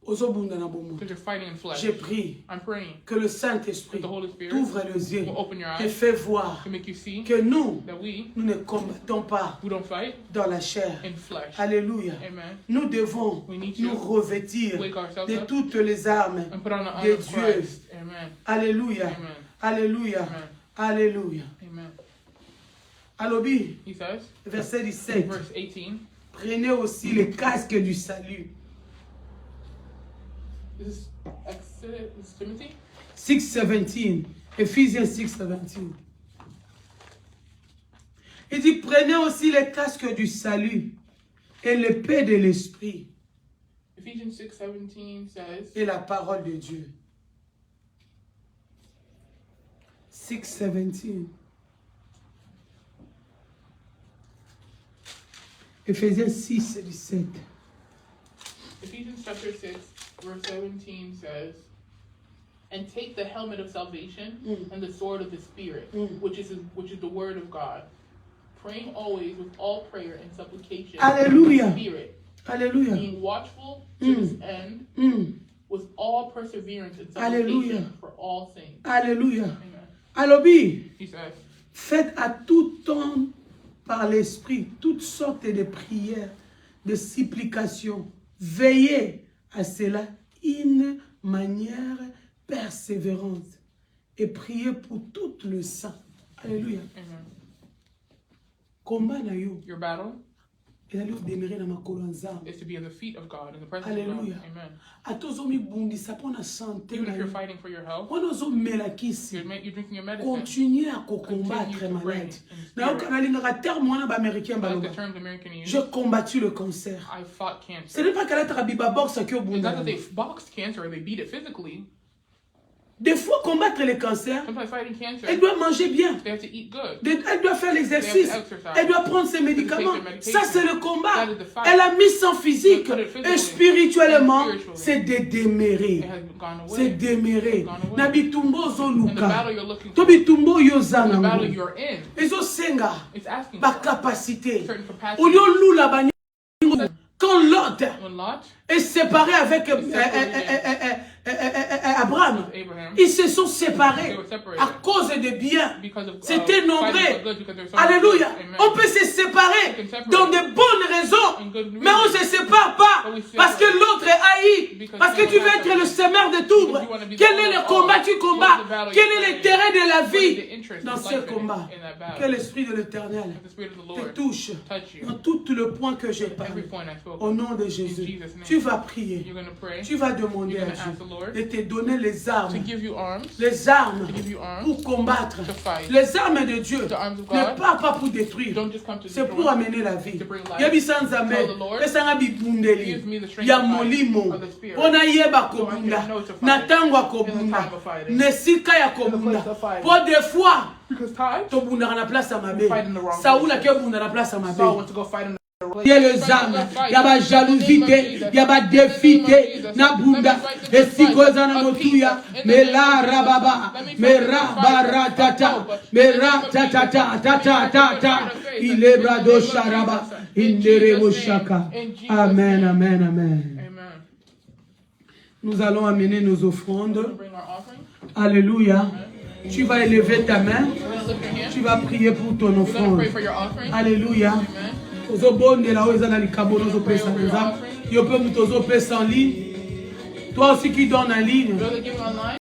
ozobunda na bomo Because you're fighting in flesh. je prie I'm praying que le Saint-Esprit that the Holy Spirit t'ouvre les yeux will open your et eyes fait voir to make you see que nous that we ne combattons pas don't fight dans la chair in flesh. alléluia Amen. nous devons We need nous to revêtir wake ourselves de up toutes les armes and put on the de honor of Dieu. Christ. Amen. Alléluia. Amen. Alléluia. Amen. Alléluia. Amen. Alobi, He says, verset 17. verse 18. Prenez aussi le casque du salut. This is Exodus, this is Timothy. 6:17. Ephésiens 6:17. Il dit, prenez aussi le casque du salut et l'épée de l'esprit Ephesians 6:17 says, et la parole de Dieu. 6:17. Ephésiens 6:17. Ephesians chapter 6, verse 17 says, and take the helmet of salvation and the sword of the Spirit, which is the word of God, praying always with all prayer and supplication Hallelujah. in the Spirit, Alléluia. being watchful to this end with all perseverance and supplication Hallelujah. for all things. Alléluia. Amen. Alobi, He says, faites à tout temps par l'esprit toutes sortes de prières, de supplications. Veillez à cela d'une manière persévérante et priez pour tout le saint. Alléluia. Amen. Combat na yo Your battle ezali odemere na makolo ya Nzambe. is to be at the feet of God, in the presence of God. Alléluia. Amen. Ata ozomibundisa mpo na sante Even na if you're yo. fighting for your health, Wana ozomela kisi. you're drinking your medicine. Continue à combattre malade. Nalingaka terme wana ba-américain I like baloba. the terms American use. J'ai combattu le cancer. I fought Ce cancer. n'est pas qu'elle a biba boxe qui au It's bout. not that they boxed cancer or they beat it physically. Des fois, combattre le cancer, Sometimes fighting cancer, elle doit manger bien. they have to eat good. Elle doit faire l'exercice. They have to exercise. Elle doit prendre ses médicaments. medication. Ça, c'est le combat. That is the fight. Elle a mis son physique They put it physically et spirituellement, and spiritually. c'est de démérer. It has gone away. C'est démérer. It's gone away. Na bitumbo And the ozoluka. battle you're looking To for, bitumbo yo the battle zanango. you're in, Ezosenga it's asking ba for capacité. certain capacity. Au lieu lula ba nyingo. Quand Lot When Lot, est séparé avec Abraham, Abraham, ils se sont séparés they were separated à cause des biens. because of C'était fighting nombreux. for good, because there's so much Alléluia. good. Amen. On peut se séparer We can separate dans de bonnes raisons, in good mais on ne se sépare pas But we separate parce que l'autre est haï, because parce que tu veux être le semeur de tout. Because you wanna be the Quel owner est le of combat all. tu What is combats? the battle Quel you're est fighting? l'intérêt de la What is vie the interest dans of ce life combat? in that battle? Que l'Esprit de l'Éternel The Spirit of the te Lord touche touch you. dans tout le point que j'ai Every parlé. point I spoke Au of. nom de In Jésus, Jesus' name. tu vas prier. You're going to pray Tu vas demander You're à gonna ask the Lord Dieu de te donner les to armes. give you arms, Les armes to give you arms pour combattre. to fight. Les armes de Dieu The arms of ne God. partent pas pour détruire. Don't just come to C'est pour destroy. amener la vie. To bring life. Yebisa Nzambe, Tell the Lord, pesanga bibundeli give me the strength ya of life, molimo of the spirit, mpona yeba so I can kobunda know to fight na ntango ya in the kobunda time of fighting. na esika ya In the kobunda place of fighting. po des fois Because times, tobundaka na place ya mabe. Fight in the wrong Saoul place. ake obunda na place ya Saul mabe. went to go fight in the Ye les armes, ya ba jalousie te, ya ba défi te, na bunda, esiko eza na motuya, me la rababa, me rabara tata, me ra tata tata tata, il est brado sharaba, indere moshaka. Amen, amen, amen. Amen. Nous allons amener nos offrandes. We'll bring our offering. Alléluia. Tu vas élever ta main, We're going to lift your hand. tu vas prier pour ton We're going to offrande. pray for your offering. Alléluia. Amen. Ozobondela oyo eza na likabo ozopesa nzambe yo mpe moto ozopesa en ligne toi aussi qui donne en ligne Brother, give online.